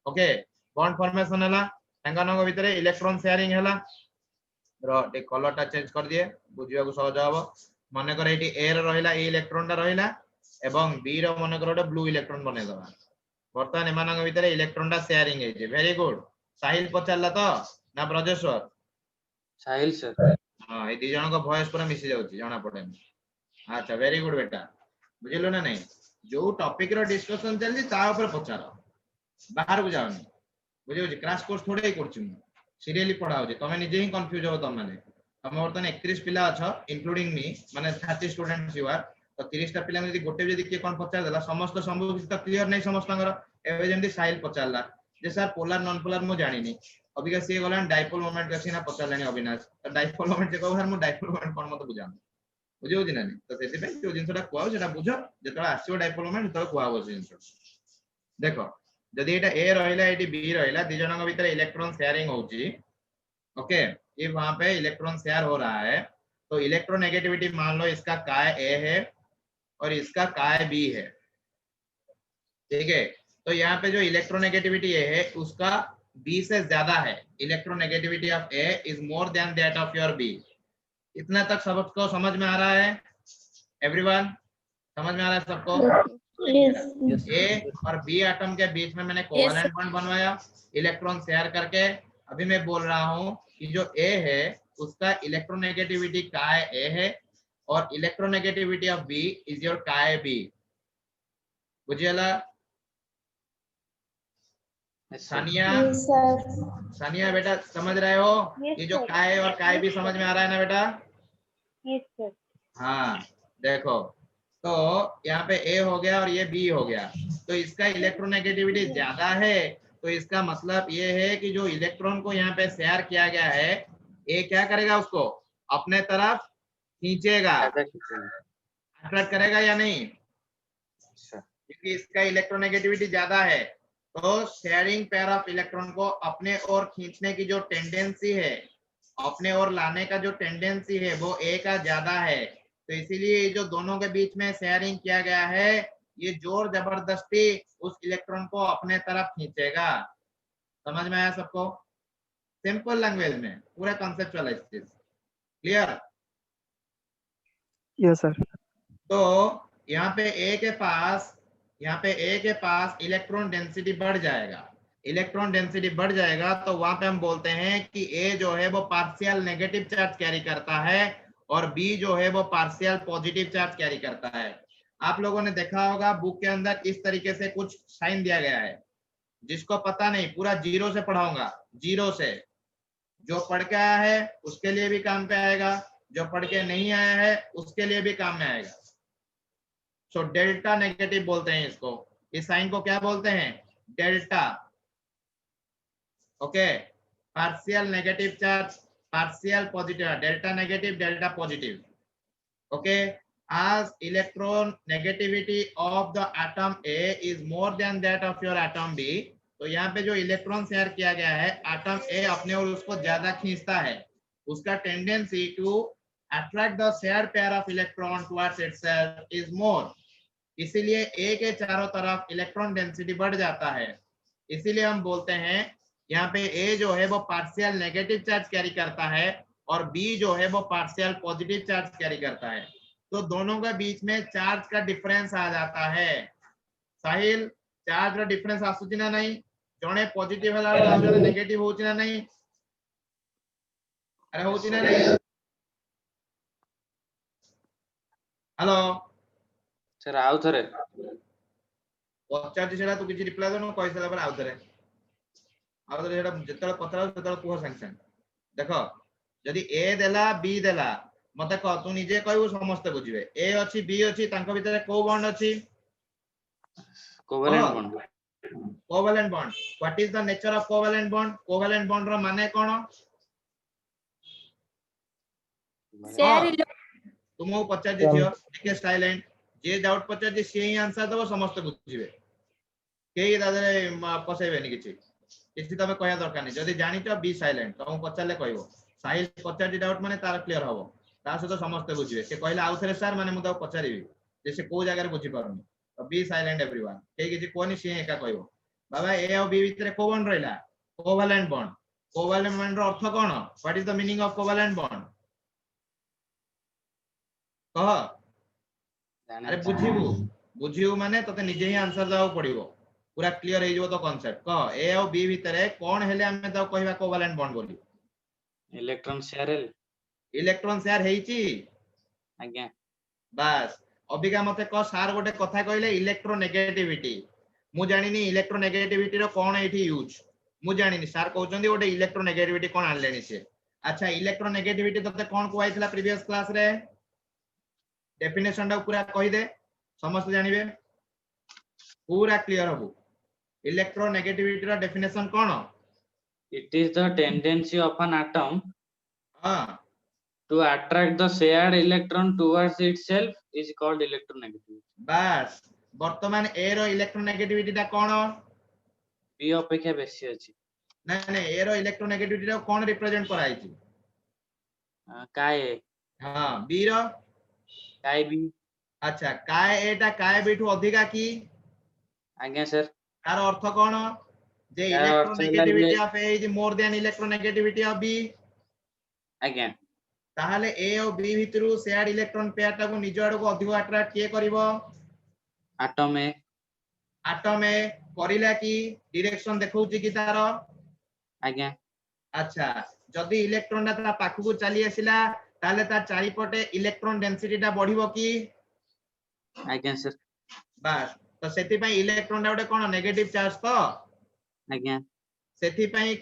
ओके बॉन्ड फॉर्मेशन हला संगनंग भितरे इलेक्ट्रॉन शेयरिंग हला रो टे कलर टा चेंज कर दिए बुझिया को सहज हबो माने कर एटी ए रे रहिला ए इलेक्ट्रॉन टा रहिला एवं बी रो माने कर ओटा ब्लू इलेक्ट्रॉन बने दबा वर्तमान एमानंग भितरे इलेक्ट्रॉन टा शेयरिंग हेची वेरी गुड साहिल पचारला तो ना ब्रजेश्वर साहिल सर हां ए दी जण को वॉइस पूरा मिसी जाउची जाना पड़े अच्छा वेरी गुड बेटा बुझिलो ना नहीं जो टॉपिक रो डिस्कशन चलजी ता ऊपर पचारो बाहर को जाओनी बुझियो जी क्रैश कोर्स थोड़े ही करछु सीरियली पढ़ाओ जी तमे निजे ही कंफ्यूज हो तम माने हम वर्तमान 31 पिला अछ इंक्लूडिंग मी माने 30 स्टूडेंट्स यू आर तो 30 टा पिला जदी गोटे जदी के कोन पचार देला समस्त संभव तो क्लियर नहीं समस्तंगर एवे जेंदी साइल पचारला जे सर पोलर नॉन पोलर मु जानि नी अबिका से गलन डाइपोल मोमेंट कसी ना पचारलानी अविनाश तो डाइपोल मोमेंट जे कहू सर मु डाइपोल मोमेंट कोन मत बुझान बुझियो जी ना तो सेति पे जो जिंसटा कुआओ सेटा बुझो जेतला आसीओ डाइपोल मोमेंट तो कुआओ जिंस देखो जदी एटा ए रहिला एटी बी रहिला दि जनक भीतर इलेक्ट्रॉन शेयरिंग होची ओके ये वहां पे इलेक्ट्रॉन शेयर हो रहा है तो इलेक्ट्रोनेगेटिविटी मान लो इसका काय ए है और इसका काय बी है ठीक है तो यहाँ पे जो इलेक्ट्रोनेगेटिविटी ए है उसका बी से ज्यादा है electronegativity of A is more than that of your B इतना तक सबको समझ में आ रहा है एवरीवन समझ में आ रहा है सबको Yes. ए और बी एटम के बीच में मैंने कोवेलेंट बॉन्ड बनवाया इलेक्ट्रॉन शेयर करके अभी मैं बोल रहा हूं कि जो ए है उसका इलेक्ट्रोनेगेटिविटी काय ए है और electronegativity of B is your chi B बुझियला सानिया Yes, sir. सानिया बेटा समझ रहे हो Yes, ये जो sir. काय और काय बी समझ में आ रहा है ना बेटा यस सर हाँ देखो तो यहाँ पे ए हो गया और ये बी हो गया, तो इसका इलेक्ट्रोनेगेटिविटी ज्यादा है, तो इसका मतलब ये है कि जो इलेक्ट्रॉन को यहाँ पे शेयर किया गया है, ए क्या करेगा, उसको अपने तरफ खींचेगा, अट्रैक्ट करेगा या नहीं, क्योंकि इसका इलेक्ट्रोनेगेटिविटी ज्यादा है। तो शेयरिंग पेयर ऑफ इलेक्ट्रॉन को अपने ओर खींचने की जो टेंडेंसी है, अपने ओर लाने का जो टेंडेंसी है, वो ए का ज्यादा है। तो इसीलिए जो दोनों के बीच में शेयरिंग किया गया है, ये जोर जबरदस्ती उस इलेक्ट्रॉन को अपने तरफ खींचेगा। समझ में आया सबको? सिंपल लैंग्वेज में पूरा कॉन्सेप्चुअल है चीज। क्लियर? Yes sir. तो यहाँ पे ए के पास इलेक्ट्रॉन डेंसिटी बढ़ जाएगा। इलेक्ट्रॉन डेंसिटी बढ़ जाएगा तो वहां पे हम बोलते हैं कि ए जो है वो पार्शियल नेगेटिव चार्ज कैरी करता है और बी जो है वो पार्शियल पॉजिटिव चार्ज कैरी करता है। आप लोगों ने देखा होगा बुक के अंदर इस तरीके से कुछ साइन दिया गया है, जिसको पता नहीं पूरा जीरो से पढ़ाऊंगा, जीरो से। जो पढ़ के आया है उसके लिए भी काम पे आएगा, जो पढ़ के नहीं आया है उसके लिए भी काम में आएगा। सो डेल्टा नेगेटिव बोलते हैं इसको, इस साइन को क्या बोलते हैं? Delta. Okay, partial negative charge, partial positive, delta negative, delta positive. Okay, as electron negativity of the atom A is more than that of your atom B, तो यहाँ पे जो इलेक्ट्रॉन शेयर किया गया है, एटम ए अपने और उसको ज्यादा खींचता है, उसका tendency to attract the share pair of electron towards itself is more. इसीलिए ए के चारों तरफ इलेक्ट्रॉन डेंसिटी बढ़ जाता है। इसीलिए हम बोलते हैं यहाँ पे ए जो है वो पार्शियल नेगेटिव चार्ज कैरी करता है और बी जो है वो पार्शियल पॉजिटिव चार्ज कैरी करता है। तो दोनों के बीच में चार्ज का डिफरेंस आ जाता है। साहिल, चार्ज का डिफरेंस आसुची ना नहीं? जणे पॉजिटिव हला और जणे नेगेटिव होची ना नहीं? अरे होची ना नहीं? हेलो सर आउ थरे पचाची सेटा तू किछि रिप्लाई दनो कहि सला पर आउ थरे सेटा जतले पतरा ततले कुह संग देखो, जदी ए देला बी देला, मते कह, तू निजे कहू समस्त बुझिबे। ए अछि बी अछि, तांको भितरे को बॉन्ड अछि? Covalent bond. Covalent bond. What is the nature of covalent bond? Covalent bond रो माने कोन? तुमको पचार दियो ठीक साइलेंट, जे डाउट पचार जे से ही आंसर दबो, समस्त बुझिबे, केही दादरे पसेबेनी किछि तमे कहया दरकार नहीं। जदी जानि त बी साइलेंट, तुम पचारले कहबो। साहिल पचार डाउट माने तार क्लियर हबो, ता सहित समस्त बुझिबे। से कहले आउ थरे सर माने मु त पचारिबी जे से को जगह बुझि पारुनी, तो बी साइलेंट एवरीवन, केही किछि कोनी से एका कहबो। बाबा ए और बी भितरे को बॉन्ड रहला? Covalent bond. कोवेलेंट बॉन्ड रो अर्थ कोन? What is the meaning of covalent bond? कह। अरे बुझिबू माने तते निजे ही आंसर दाउ पड़िबो, पूरा क्लियर हे जो तो कांसेप्ट। कह, ए और बी भितरे कोन हेले हमें तो कहबा कोवेलेंट बॉन्ड बोली? इलेक्ट्रॉन शेयर हेले। इलेक्ट्रॉन शेयर हेइची आज्ञा। बस अबिका मते कह, सार गोटे कथा कहले इलेक्ट्रोनेगेटिविटी, मु जानिनी इलेक्ट्रोनेगेटिविटी रो कोन एठी यूज, मु जानिनी। सार कहउचंदी गोटे इलेक्ट्रोनेगेटिविटी कोन आनलेनी से। अच्छा, इलेक्ट्रोनेगेटिविटी तते कोन कहैतला प्रीवियस क्लास रे? डेफिनेशन टा पूरा कहि दे, समस्त जानिबे, पूरा क्लियर हबो। इलेक्ट्रोनेगेटिविटी रो डेफिनेशन कोन? It is the tendency of an atom हां to attract the shared electron towards itself is called electronegativity. बस वर्तमान ए रो इलेक्ट्रोनेगेटिविटी टा कोन? बी अपेक्षा बेसी अछि। नहीं नहीं, ए रो इलेक्ट्रोनेगेटिविटी रो कोन रिप्रेजेंट कराई छी? काय। हां, बी रो काय बी। अच्छा, काय ए टा काय बी ठू अधिका की? आज्ञा सर। तार अर्थ कोन? जे electronegativity of A is more than electronegativity of B. आज्ञा। ताहले ए और बी भितरु शेयर्ड इलेक्ट्रॉन पेयर टा को निज आड़ को अधिक अट्रैक्ट के करिवो? Atom A. एटम ए करिला की डायरेक्शन देखौची की तार? आज्ञा। अच्छा, जदी इलेक्ट्रॉन ता पाखु को चली आसिला, ताले ता चारि पटे इलेक्ट्रॉन डेंसिटी टा बढ़िबो की? आज्ञा सर। बस, तो सेति पई इलेक्ट्रॉन टा कोन नेगेटिव चार्ज तो? आज्ञा। सेति पई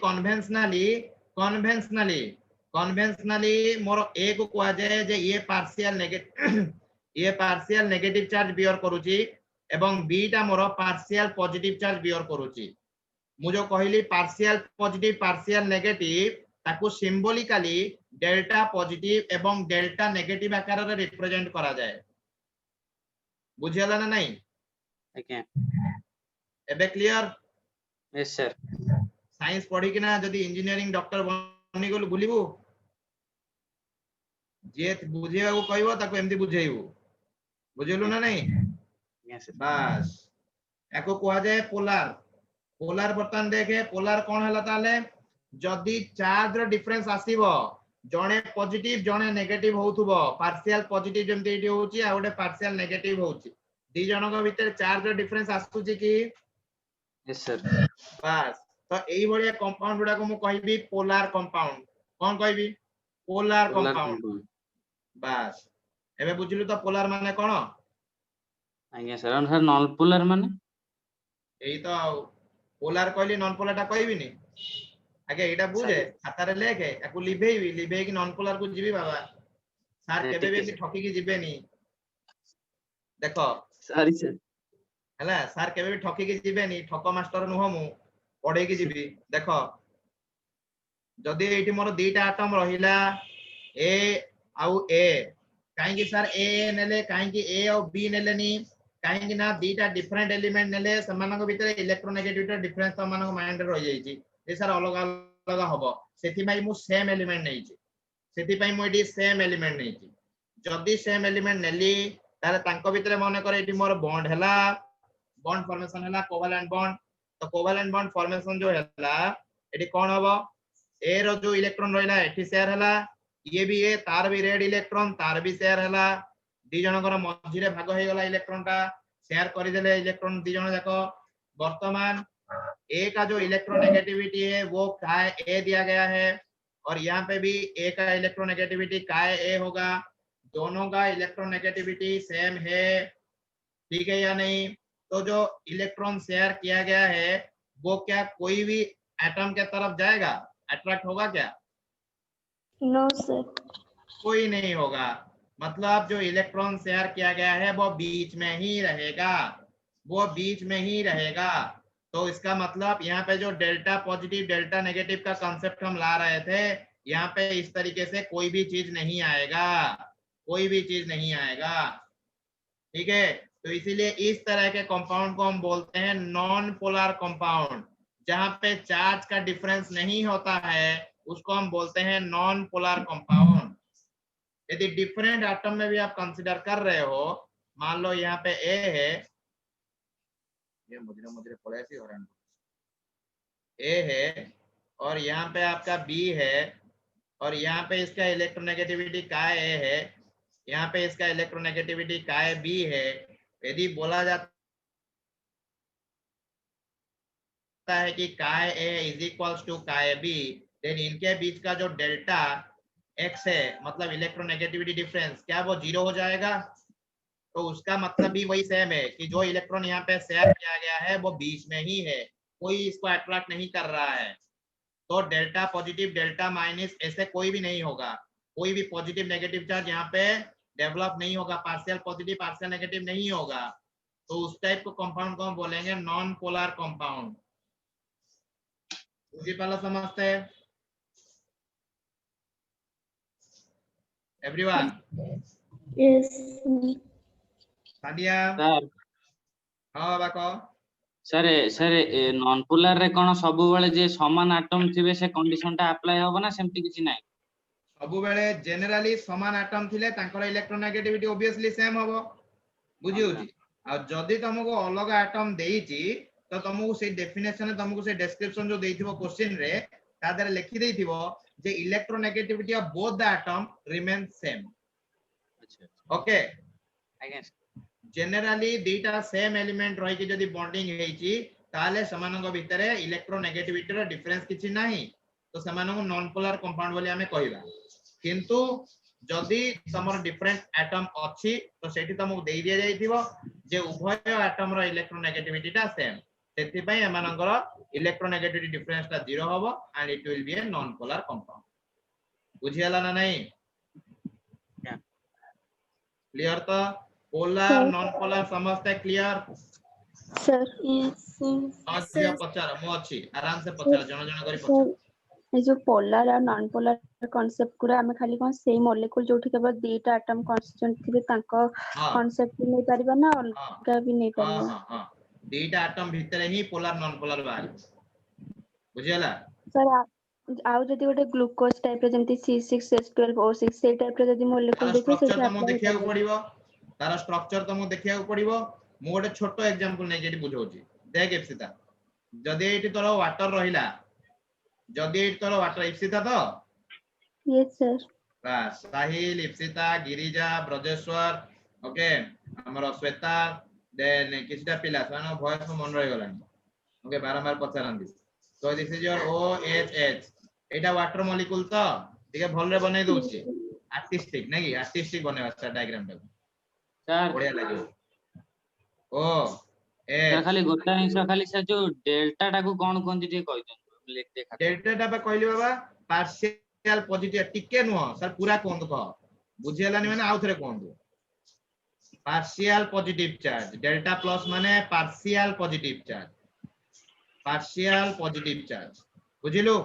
कन्वेंशनली मोर ए को कुआ जाए जे ये पार्शियल नेगेटिव ये पार्शियल नेगेटिव चार्ज बियर करूची एवं बी टा मोर पार्शियल पॉजिटिव चार्ज बियर करूची मु जो कहली पार्शियल पॉजिटिव पार्शियल नेगेटिव ताकू सिंबॉलिकली डेल्टा पॉजिटिव एवं डेल्टा नेगेटिव आकार रे रिप्रेजेंट करा जाए बुझियला ना नहीं आज्ञा एबे क्लियर यस सर साइंस पढ़ी कि ना जदी इंजीनियरिंग डॉक्टर बनी गलु बुलिबु जे बुझेबा को कहबो ताको एमदी बुझेइबु बुझेलु ना नहीं यस सर बस एको कोआ जाए पोलर पोलर बर्तन देखे पोलर कोन हला ताले जदी चार्ज रो डिफरेंस आसीबो जणे पॉजिटिव जणे नेगेटिव होउथुबो पार्शियल पॉजिटिव जेमती एटी होउची आ ओडे पार्शियल नेगेटिव होउची दी जनक भीतर चार्ज रो डिफरेंस आसुची कि यस सर बस तो एई भलिया कंपाउंड गुडा को मु कहबी पोलर कंपाउंड कोन कहबी पोलर कंपाउंड बस एबे बुझिलु तो पोलर माने कोन आज्ञा सर और सर नॉन पोलर माने एई तो पोलर कहली नॉन पोलर ता कहबी नी आगे एटा बुझे खाता रे लेके एको लिभेई कि नॉन पोलर को जीवी बाबा सर केबे भी ठकी की जीबे नी देखो सॉरी सर हला सर केबे भी ठकी की जीबे नी ठको मास्टर नु हमु पढ़े की जीबी देखो जदी एठी मोर दुईटा एटम रहिला ए आउ ए काहे कि सर ए नेले काहे कि ए और बी नेले नी काहे कि ना दुईटा डिफरेंट एलिमेंट नेले समानक भितर इलेक्ट्रोनेगेटिविटी डिफरेंस समानक माइंड रे रहि जाईची ए सर अलग अलग हबो सेति भाई मु सेम एलिमेंट नै छी सेति भाई मु एडी सेम एलिमेंट नै छी जदी सेम एलिमेंट नेली ताले तांको भितर मने करे एडी मोर बॉन्ड हैला बॉन्ड फॉर्मेशन हैला कोवेलेंट बॉन्ड तो कोवेलेंट बॉन्ड फॉर्मेशन जो हैला एडी कोन हबो ए रो जो इलेक्ट्रॉन रहिला एठी शेयर हैला ये भी ए तार भी रेड इलेक्ट्रॉन तार भी शेयर हैला दी जनकर मझी रे भाग हे गला इलेक्ट्रॉन टा शेयर करि देले इलेक्ट्रॉन दी जन जाको वर्तमान ए का जो इलेक्ट्रोनेगेटिविटी है वो काय ए दिया गया है और यहाँ पे भी ए का इलेक्ट्रोनेगेटिविटी काय ए होगा दोनों का इलेक्ट्रोनेगेटिविटी सेम है ठीक है या नहीं तो जो इलेक्ट्रॉन शेयर किया गया है वो क्या कोई भी एटम के तरफ जाएगा अट्रैक्ट होगा क्या नो सर कोई नहीं होगा मतलब जो इलेक्ट्रॉन शेयर किया गया है वो बीच में ही रहेगा वो बीच में ही रहेगा तो इसका मतलब यहाँ पे जो डेल्टा पॉजिटिव डेल्टा नेगेटिव का कंसेप्ट हम ला रहे थे यहाँ पे इस तरीके से कोई भी चीज नहीं आएगा कोई भी चीज नहीं आएगा ठीक है तो इसीलिए इस तरह के कंपाउंड को हम बोलते हैं नॉन पोलर कंपाउंड जहाँ पे चार्ज का डिफरेंस नहीं होता है उसको हम बोलते हैं नॉन पोलर कंपाउंड यदि डिफरेंट एटम में भी आप कंसीडर कर रहे हो मान लो यहाँ पे ए है ये मुझे पड़े ऐसी हो रहा ए है और यहाँ पे आपका बी है और यहाँ पे इसका इलेक्ट्रोनेगेटिविटी काय ए है यहाँ पे इसका इलेक्ट्रोनेगेटिविटी काय बी है यदि बोला जाता है कि काय ए इज इक्वल्स टू काय बी देन इनके बीच का जो डेल्टा एक्स है मतलब इलेक्ट्रोनेगेटिविटी डिफरेंस क्या वो 0 हो जाएगा तो उसका मतलब भी वही सेम है कि जो इलेक्ट्रॉन यहाँ पे शेयर किया गया है वो बीच में ही है कोई इसको अट्रैक्ट नहीं कर रहा है तो डेल्टा पॉजिटिव डेल्टा माइनस ऐसे कोई भी नहीं होगा कोई भी पॉजिटिव नेगेटिव चार्ज यहाँ पे डेवलप नहीं होगा पार्शियल पॉजिटिव पार्शियल नेगेटिव नहीं होगा तो उस टाइप को कंपाउंड को हम बोलेंगे नॉन पोलर कंपाउंड मुझे पहला समझते हैं एवरीवन यस सादिया सर हाँ बाबा को सर सर नॉन पोलर रे कोन सब बेले जे समान एटम थिबे से कंडीशन टा अप्लाई होबो ना सेमति किछि नाही सब बेले जनरली समान एटम थिले तांकर इलेक्ट्रोनेगेटिविटी ऑब्वियसली सेम होबो बुझी होची आ जदी तुमको अलग एटम देइची तो तुमको से डेफिनेशन तुमको से डिस्क्रिप्शन जो देइथिबो क्वेश्चन रे ता दरे लिखि देइथिबो जे electronegativity of both the atom remain same अच्छा ओके आई गेस जनरली दुईटा सेम एलिमेंट रही कि जदी बॉन्डिंग हेची ताले समानक भितरे इलेक्ट्रोनेगेटिविटी रो डिफरेंस किछि नाही तो समानक नॉन पोलर कंपाउंड बोली हमें कहिबा किंतु जदी समर डिफरेंट एटम अछि तो सेठी तुमको देई दिया जाइथिबो जे उभय एटम रो इलेक्ट्रोनेगेटिविटी ता सेम सेति पई एमानकर इलेक्ट्रोनेगेटिविटी डिफरेंस ता 0 होबो and it will be a non polar compound बुझियाला ना नहीं क्लियर? तो पोलर Sir. नॉन पोलर समझते क्लियर? Sir. ଝିଅ ପଚାର, ମୁଁ ଅଛି, ଆରାମ ସେ ପଚାର, ଜଣ ଜଣ କରି Sir. ପଚାର। ଏ ଯୋଉ ପୋଲାର ଆଉ ନନ୍ ପୋଲାର କନସେପ୍ଟ ଗୁରା ଆମେ ଖାଲି କଣ ସେଇ ମଲିକ୍ୟୁଲ ଯୋଉଠି କେବଳ ଦିଟା ଆଟମ କନଷ୍ଟାଣ୍ଟ ଥିବେ ତାଙ୍କ ହଁ କନସେପ୍ଟ ନେଇ ପାରିବା ନା ହଁ ଅଲଗା ବି ନେଇ ହଁ ପାରିବା? ହଁ ହଁ, ଦିଟା ଆଟମ ଭିତରେ ହିଁ पोलर नॉन पोलर ବାହାରିବ, ବୁଝିଗଲା? ସାର୍ ଆଉ ଯଦି ଗୋଟେ ଗ୍ଲୁକୋଜ ଟାଇପ ର ଯେମିତି C6H12O6 ସେଇ ଟାଇପ ର ଯଦି ତାର ମଲିକ୍ୟୁଲ ଦେଖିବା ଷ୍ଟ୍ରକ୍ଚର ସେଇଠି ତମକୁ ଆପ୍লাই ଦେଖିବାକୁ ହେଇପାରିବ? ପଡିବ, ତାର ଷ୍ଟ୍ରକ୍ଚର ତମକୁ ଦେଖିବାକୁ ପଡିବ। ମୁଁ ଗୋଟେ ଛୋଟ एग्जांपल ନେଇକି ଏଠି ବୁଝଉଛି, ଦେଖ ଇପ୍ସିତା, ଯଦି ଏଇଠି ତୋର ୱାଟର ରହିଲା, ଯଦି ଏଇଠି ତୋର ୱାଟର, ଇପ୍ସିତା ତ यस सर। ବାସ୍, ସାହିଲ, ଇପ୍ସିତା, ଗିରିଜା, ବ୍ରଜେଶ୍ୱର, ଓକେ, ଆମର ଶ୍ଵେତା, ଦେନ କିଛିଟା ପିଲା ସେମାନଙ୍କ ଭଏସ ମନେ ରହିଗଲାଣି, ଓକେ, ବାରମ୍ବାର ପଚାରନ୍ତି। So this is your OHH, ଏଇଟା ୱାଟର ମଲିକ୍ୟୁଲ ତ, ଟିକେ ଭଲରେ ବନେଇ ଦଉଛି, ଆର୍ଟିସ୍ଟିକ ନାଇଁ କି, ଆର୍ଟିସ୍ଟିକ ବନେଇବା ସ୍ଟାର ଡାଇଗ୍ରାମ ଟାକୁ, ସାର୍ ବଢିଆ ଲାଗିବ। ଓ ସାର୍ ଖାଲି ଗୋଟା ଜିନିଷ, ଖାଲି ସେ ଯୋଉ ଡେଲ୍ଟା ଟାକୁ କଣ କୁହନ୍ତି ଟିକେ କହିଦିଅନ୍ତୁ, ଦେଖା। डेल्टा टा कहली बाबा पार्शियल पॉजिटिव, टिके नुह सर पूरा कोन कह बुझियलानी माने आउ थरे कोन partial positive charge, delta plus माने partial positive charge, partial positive charge, बुझिलु?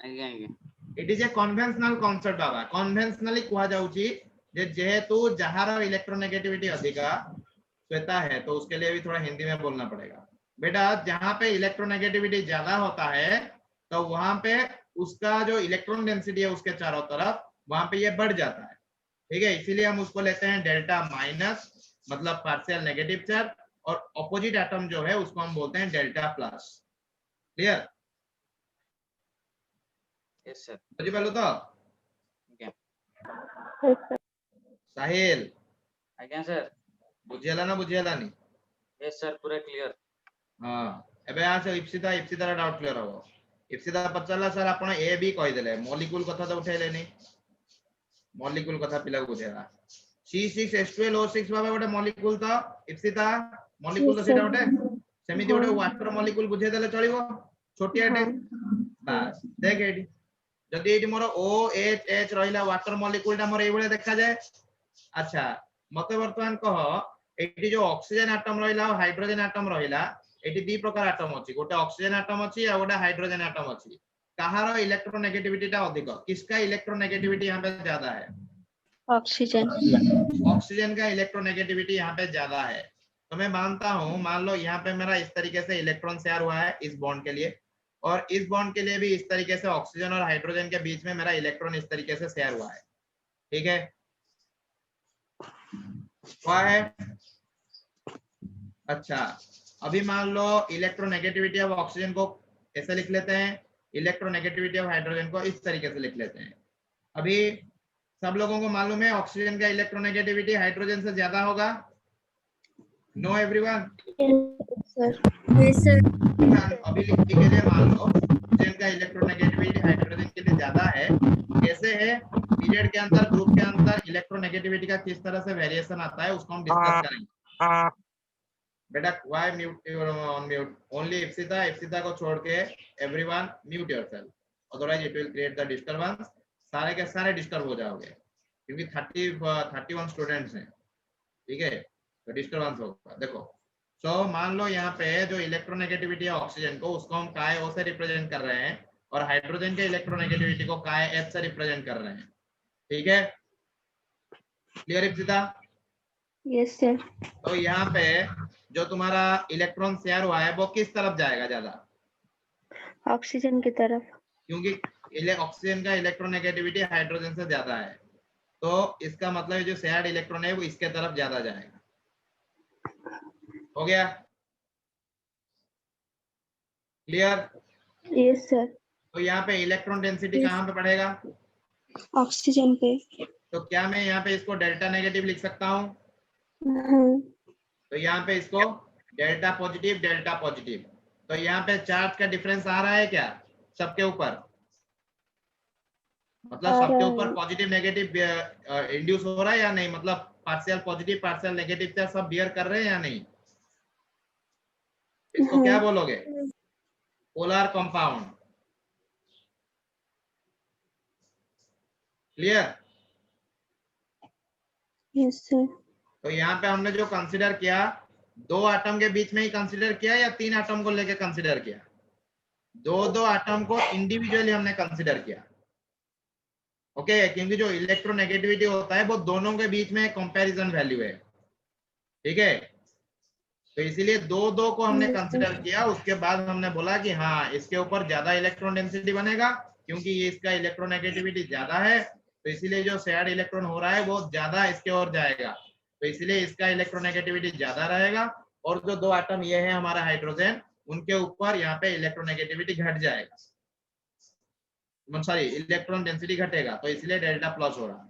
आज्ञा आज्ञा, it is a conventional concept बाबा, कन्वेंशनली कुहा जाउची जे जेहेतु जहार इलेक्ट्रोनेगेटिविटी अधिका श्वेता है तो उसके लिए भी थोड़ा हिंदी में बोलना पड़ेगा बेटा। जहां पे इलेक्ट्रोनेगेटिविटी ज्यादा होता है तो वहां पे उसका जो इलेक्ट्रॉन डेंसिटी है उसके चारों तरफ, वहां पे ये बढ़ जाता है, ठीक है, इसीलिए हम उसको लेते हैं डेल्टा माइनस, मतलब पार्शियल नेगेटिव चार्ज, और ऑपोजिट एटम जो है उसको हम बोलते हैं delta plus. Clear? Yes sir, बुझी पालो तो? आज्ञा Yes, sir. साहिल आज्ञा सर, बुझियला ना बुझियलानी? यस सर, पूरा क्लियर। हां एबे आ से इप्सिता, इप्सिता डाउट क्लियर हो। इप्सिता पचारला सर आपण ए बी कहि देले, मॉलिक्यूल कथा तो उठैलेनी, मॉलिक्यूल कथा पिला को बुझेला। C6H12O6 बाबा गोटे मॉलिक्यूल तो इप्सिता, मॉलिक्यूल तो Yes, सेटा sir. गोटे सेमिति गोटे वाटर मॉलिक्यूल बुझे देले चलिबो, छोटियाटे बस। देख एडी जदि एडी मोर OHH रहिला वाटर मॉलिक्यूल टा मोर एई भले देखा जाए। अच्छा मते वर्तमान कह, एटी जो ऑक्सीजन एटम रहिला और हाइड्रोजन एटम रहिला, एटी दी प्रकार एटम अछि, गोटे ऑक्सीजन एटम अछि आ गोटे हाइड्रोजन एटम अछि। कहारो इलेक्ट्रोनेगेटिविटी टा अधिक, किसका इलेक्ट्रोनेगेटिविटी यहां पे ज्यादा है? ऑक्सीजन। ऑक्सीजन का इलेक्ट्रोनेगेटिविटी यहाँ पे ज्यादा है। तो मैं मानता हूं, मान लो यहाँ पे मेरा इस तरीके से इलेक्ट्रॉन शेयर हुआ है इस बॉन्ड के लिए, और इस बॉन्ड के लिए भी इस तरीके से ऑक्सीजन और हाइड्रोजन के बीच में मेरा इलेक्ट्रॉन इस तरीके से शेयर हुआ है, ठीक है? हुआ है? अच्छा अभी मान लो इलेक्ट्रोनेगेटिविटी ऑफ ऑक्सीजन को ऐसे लिख लेते हैं, इलेक्ट्रोनेगेटिविटी ऑफ हाइड्रोजन को इस तरीके से लिख लेते हैं। अभी सब लोगों को मालूम है ऑक्सीजन का इलेक्ट्रोनेगेटिविटी हाइड्रोजन से ज्यादा होगा? No everyone? Yes sir. अभी लिखने के लिए मान लो ऑक्सीजन का इलेक्ट्रोनेगेटिविटी हाइड्रोजन के लिए ज्यादा है, कैसे है? पीरियड के अंदर, ग्रुप के अंदर इलेक्ट्रोनेगेटिविटी का किस तरह से वेरिएशन आता है उसको हम डिस्कस करेंगे। बेटा why mute on mute only Ipsita, Ipsita को छोड़ के everyone mute yourself, otherwise it will create the disturbance, सारे के सारे डिस्टर्ब हो जाओगे क्योंकि 31 स्टूडेंट्स हैं, ठीक है, तो डिस्टरबेंस होगा। देखो मान लो यहाँ पे जो इलेक्ट्रोनेगेटिविटी है ऑक्सीजन को, उसको हम काय ओ से रिप्रेजेंट कर रहे हैं, और हाइड्रोजन के इलेक्ट्रोनेगेटिविटी को काय एच से रिप्रेजेंट कर रहे हैं, ठीक है? क्लियर इप्सिता? Yes sir. तो यहाँ पे जो तुम्हारा इलेक्ट्रॉन शेयर हुआ है वो किस तरफ जाएगा ज्यादा? ऑक्सीजन की तरफ, क्योंकि ऑक्सीजन का इलेक्ट्रोनेगेटिविटी हाइड्रोजन से ज्यादा है, तो इसका मतलब जो शेयर्ड इलेक्ट्रॉन है वो इसके तरफ ज्यादा जाएगा। हो गया क्लियर? Yes sir. तो यहाँ पे इलेक्ट्रॉन डेंसिटी कहाँ पे बढ़ेगा? ऑक्सीजन पे। तो क्या मैं यहाँ पे इसको डेल्टा नेगेटिव लिख सकता हूँ? तो यहाँ पे इसको डेल्टा पॉजिटिव, तो यहाँ पे चार्ज का डिफरेंस आ रहा है क्या सबके ऊपर? मतलब सबके ऊपर पॉजिटिव नेगेटिव इंड्यूस हो रहा है या नहीं? मतलब partial positive partial negative charge सब बियर कर रहे हैं या नहीं? इसको क्या बोलोगे? Polar compound. Clear? Yes sir. तो यहाँ पे हमने जो कंसीडर किया 2 एटम के बीच में ही कंसीडर किया या 3 एटम को लेके कंसीडर किया? 2 एटम को इंडिविजुअली हमने कंसीडर किया। ओके, क्योंकि जो इलेक्ट्रोनेगेटिविटी होता है वो दोनों के बीच में कंपैरिजन वैल्यू है, ठीक है। तो इसीलिए 2 को हमने कंसीडर किया। उसके बाद हमने बोला कि हाँ इसके ऊपर ज्यादा इलेक्ट्रॉन डेंसिटी बनेगा क्योंकि ये इसका इलेक्ट्रोनेगेटिविटी ज्यादा है, तो इसीलिए जो शेयर्ड इलेक्ट्रॉन हो रहा है वो ज्यादा इसके ओर जाएगा, तो इसलिए इसका इलेक्ट्रोनेगेटिविटी ज्यादा रहेगा। और जो 2 एटम ये है हमारा हाइड्रोजन, उनके ऊपर यहाँ पे इलेक्ट्रोनेगेटिविटी घट जाएगा, सॉरी इलेक्ट्रॉन डेंसिटी घटेगा, तो इसलिए डेल्टा प्लस हो रहा है।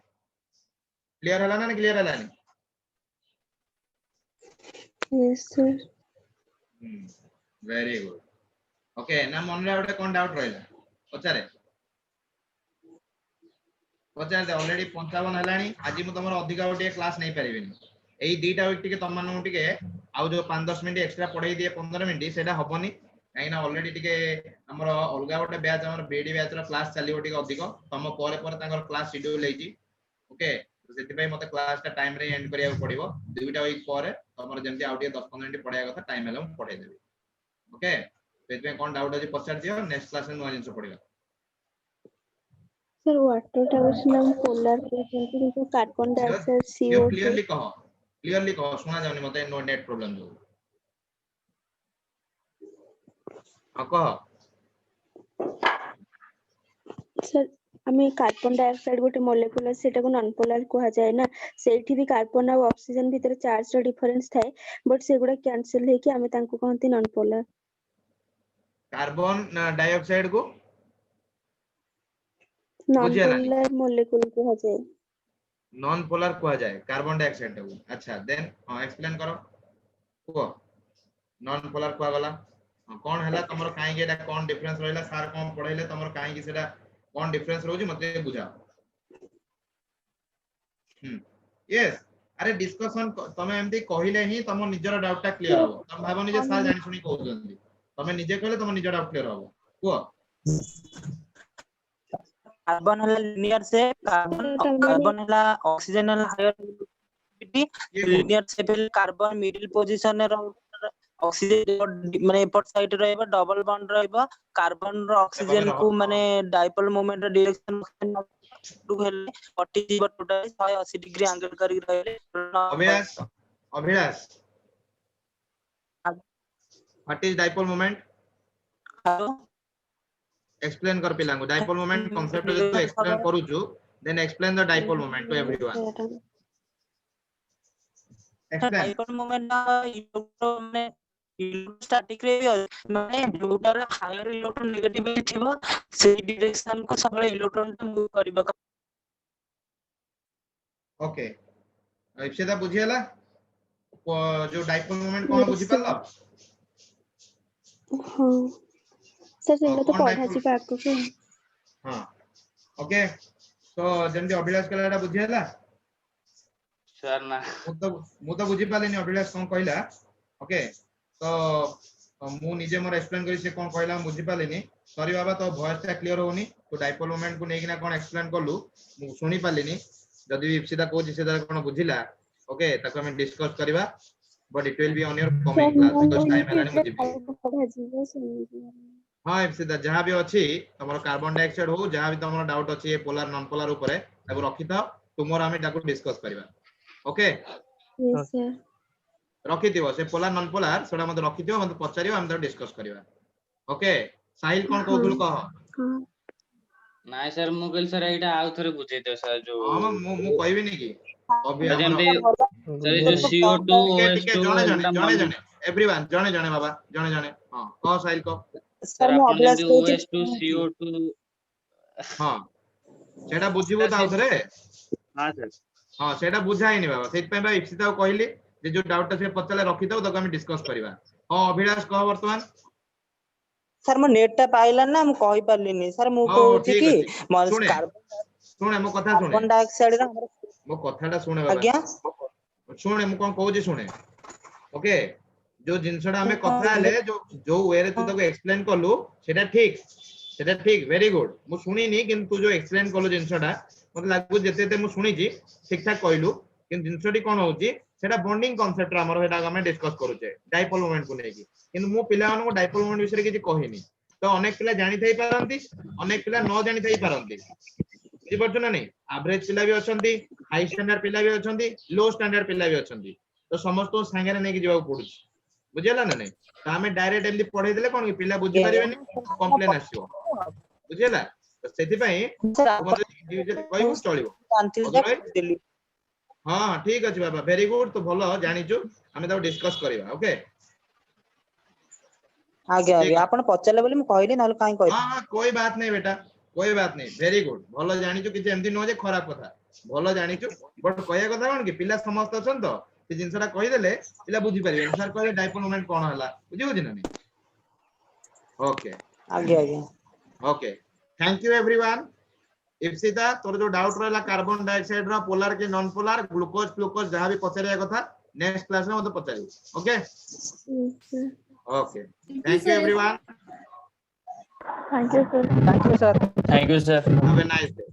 क्लियर है ना? क्लियर है नहीं? Yes sir. Very good. Okay ना मन रे गोटे कोन डाउट रहिला पचारे दे। ऑलरेडी 55 हेलानी। आज मु तमरो अधिक गोटे क्लास नहीं परिबिनी, एई दीटा वीक टिके तम मानू टिके आउ जो 5-10 मिनिट एक्स्ट्रा पढ़ाई दिए 15 मिनिट सेटा हबनी, काई ना ऑलरेडी टिके हमरो अलगा गोटे बैच हमर बीडी बैच रो क्लास चलियो टिके अधिक तम परे परे तांगर क्लास शेड्यूल लेजी। ओके तो सेति भाई मते क्लास टा टाइम रे एंड करिया पड़िबो, दुईटा वीक परे तमर जेंति आउ टिके 10-15 मिनिट पढ़ाया कथा टाइम हेला हम पढ़ाई देबी। ओके सेति कोन डाउट अछि पछाड़ दियो, नेक्स्ट क्लास में नुवा जिंस पढ़िबा। सर वाटर टावर्स नाम पोलर प्रेजेंट किंतु कार्बन डाइऑक्साइड CO2 क्लियरली कहो सुना जाउनी मते नो नेट प्रॉब्लम जो कह। सर हमें कार्बन डाइऑक्साइड गोटे मोलेकुलर सेटा को नॉन पोलर कहा जाए ना, सेठी भी कार्बन और ऑक्सीजन भीतर चार्ज रो डिफरेंस थाए, बट सेगुडा कैंसिल हे कि हमें तांको कहंती नॉन पोलर। कार्बन डाइऑक्साइड को नॉन पोलर मोलेकुल कहा जाए, नॉन पोलर कहा जाए कार्बन डाइऑक्साइड को। अच्छा देन हां एक्सप्लेन करो को नॉन पोलर कहा गला कोन हला तमरो काई गेडा कोन डिफरेंस रहला सर कोन पढाइले तमरो काई कि सेटा कोन डिफरेंस रहउजी मते बुझाओ। यस अरे डिस्कशन तमे एमती कहिले ही तम निजर डाउट टा क्लियर हो, तम भाबनी जे सर जानि सुनी कहउजंदी, तमे निजे कहले तम निजर डाउट क्लियर हो को। कार्बन हला लिनियर से कार्बन हला ऑक्सीजन हला हायर लिनियर से पहले कार्बन मिडिल पोजीशन रे ऑक्सीजन माने एपट साइड रहबा डबल बॉन्ड रहबा कार्बन रो ऑक्सीजन को माने डाइपोल मोमेंट रो डायरेक्शन टू हेले 40 जीव टोटल 180 डिग्री एंगल करी रहले। Abhilash what is dipole moment? Explain कर पिलांगो डाइपोल मोमेंट कांसेप्ट जो एक्सप्लेन करू छु, then explain the dipole moment to everyone. Dipole moment electron electrostatic रे माने जोटार हायर इलेक्ट्रॉन नेगेटिविटी थिबो से डायरेक्शन को सब इलेक्ट्रॉन मूव करबा। ओके इप्सिता बुझियला जो डाइपोल मोमेंट कोन बुझि पालो? हां सर सेटा तो पढ़ा छी पाको के। हां ओके तो जेंति अभिलाष कलाटा बुझियला सर ना मु तो बुझि पालिनी अभिलाष कोन कहला। ओके तो मु निजे मोर एक्सप्लेन करी से कोन कहला बुझि पालिनी, सॉरी बाबा तो वॉइस टा क्लियर होनी, तो डाइपोल मोमेंट को नेकिना कोन एक्सप्लेन करलु मु सुनी पालिनी, जदी इप्सिता को जिसे जरा कोन बुझिला ओके ताको हम डिस्कस करबा, but it will be on your coming class because time हेलानी मु जिबी। हां इप्सिता जहां भी अछि तमरो कार्बन डाइऑक्साइड हो जहां भी तमरो डाउट अछि पोलर नॉन पोलर ऊपर ताको रखि था टुमोरो हम ताको डिस्कस करबा। ओके यस सर रखि दियो से पोलर नॉन पोलर सेडा मते रखि दियो, मते पचारियो हम तो डिस्कस करबा। ओके साहिल कोन कहउल कह। हां नाइ सर मु कहल सर एटा आउ थरे बुझै दियो सर जो हां मु कहबी नि की अभी जेंति सर जो CO2 OH2 जने एवरीवन जने बाबा जने हां कह साहिल कह। सर अपन जेंति OH2 CO2 हां सेटा बुझिबो ता थरे। हां सर हां सेटा बुझाइनी बाबा सेति पे बा इप्सिता को कहली जे जो डाउट से पचले रखि दो तो हम डिस्कस करबा। हां अभिलाष कह वर्तमान। सर मो नेट टा पाइला ना हम कहि पालिनी सर मु कहूची कि सुने मो कथा सुने कार्बन डाइऑक्साइड रा मो कथाटा सुने बाबा आज्ञा सुने मु कोन कहूची सुने। ओके जो जिनसडा हमें कथा हले जो वे रे तू तको एक्सप्लेन करलु सेटा ठीक वेरी गुड मु सुनी नी किंतु जो एक्सप्लेन करलु जिनसडा मते लागु जेते मु सुनी जी ठीक ठाक कहलु कि जिनसटी कोन होची सेटा बॉन्डिंग कांसेप्ट हमर हेटा हम डिस्कस करूचे डाइपोल मोमेंट को लेकी किंतु मु पिला को डाइपोल मोमेंट विषय किछि कहिनी तो अनेक पिला जानि थई पारंती अनेक पिला न जानि थई पारंती बुझि पड़छ ना नहीं एवरेज पिला भी अछंती हाई स्टैंडर्ड पिला भी अछंती लो स्टैंडर्ड पिला भी अछंती तो समस्त संगे रे नै कि जीवा पड़ुछ बुझिला ना नहीं तो हमें डायरेक्ट एमदी पढाई देले कोन कि पिला बुझि परिबेनी कंप्लेन आसीबो बुझिला तो सेति पई मते इंडिविजुअल कहू चलिबो हां ठीक अछि बाबा वेरी गुड तो भलो जानिचु हमें तो डिस्कस करिवा ओके आगे आगे आपण पचले बोली म कहली नहले काई कहली हां कोई बात नहीं बेटा कोई बात नहीं वेरी गुड भलो जानिचु कि एमदी न जे खराब कथा भलो जानिचु बट कहया कथा कोन कि पिला समस्त अछन तो से जिनसटा कहि देले पिला बुझि परिबे सर कहले डाइपोल मोमेंट कोन हला बुझि बुझि ना नहीं ओके आगे आगे okay thank you everyone Ipsita तोर जो डाउट रहला कार्बन डाइऑक्साइड रो पोलर के नॉन पोलर ग्लूकोज ग्लूकोज जहां भी पचरिया कथा नेक्स्ट क्लास में मते पचारी okay okay thank you everyone thank you sir thank you sir have a nice day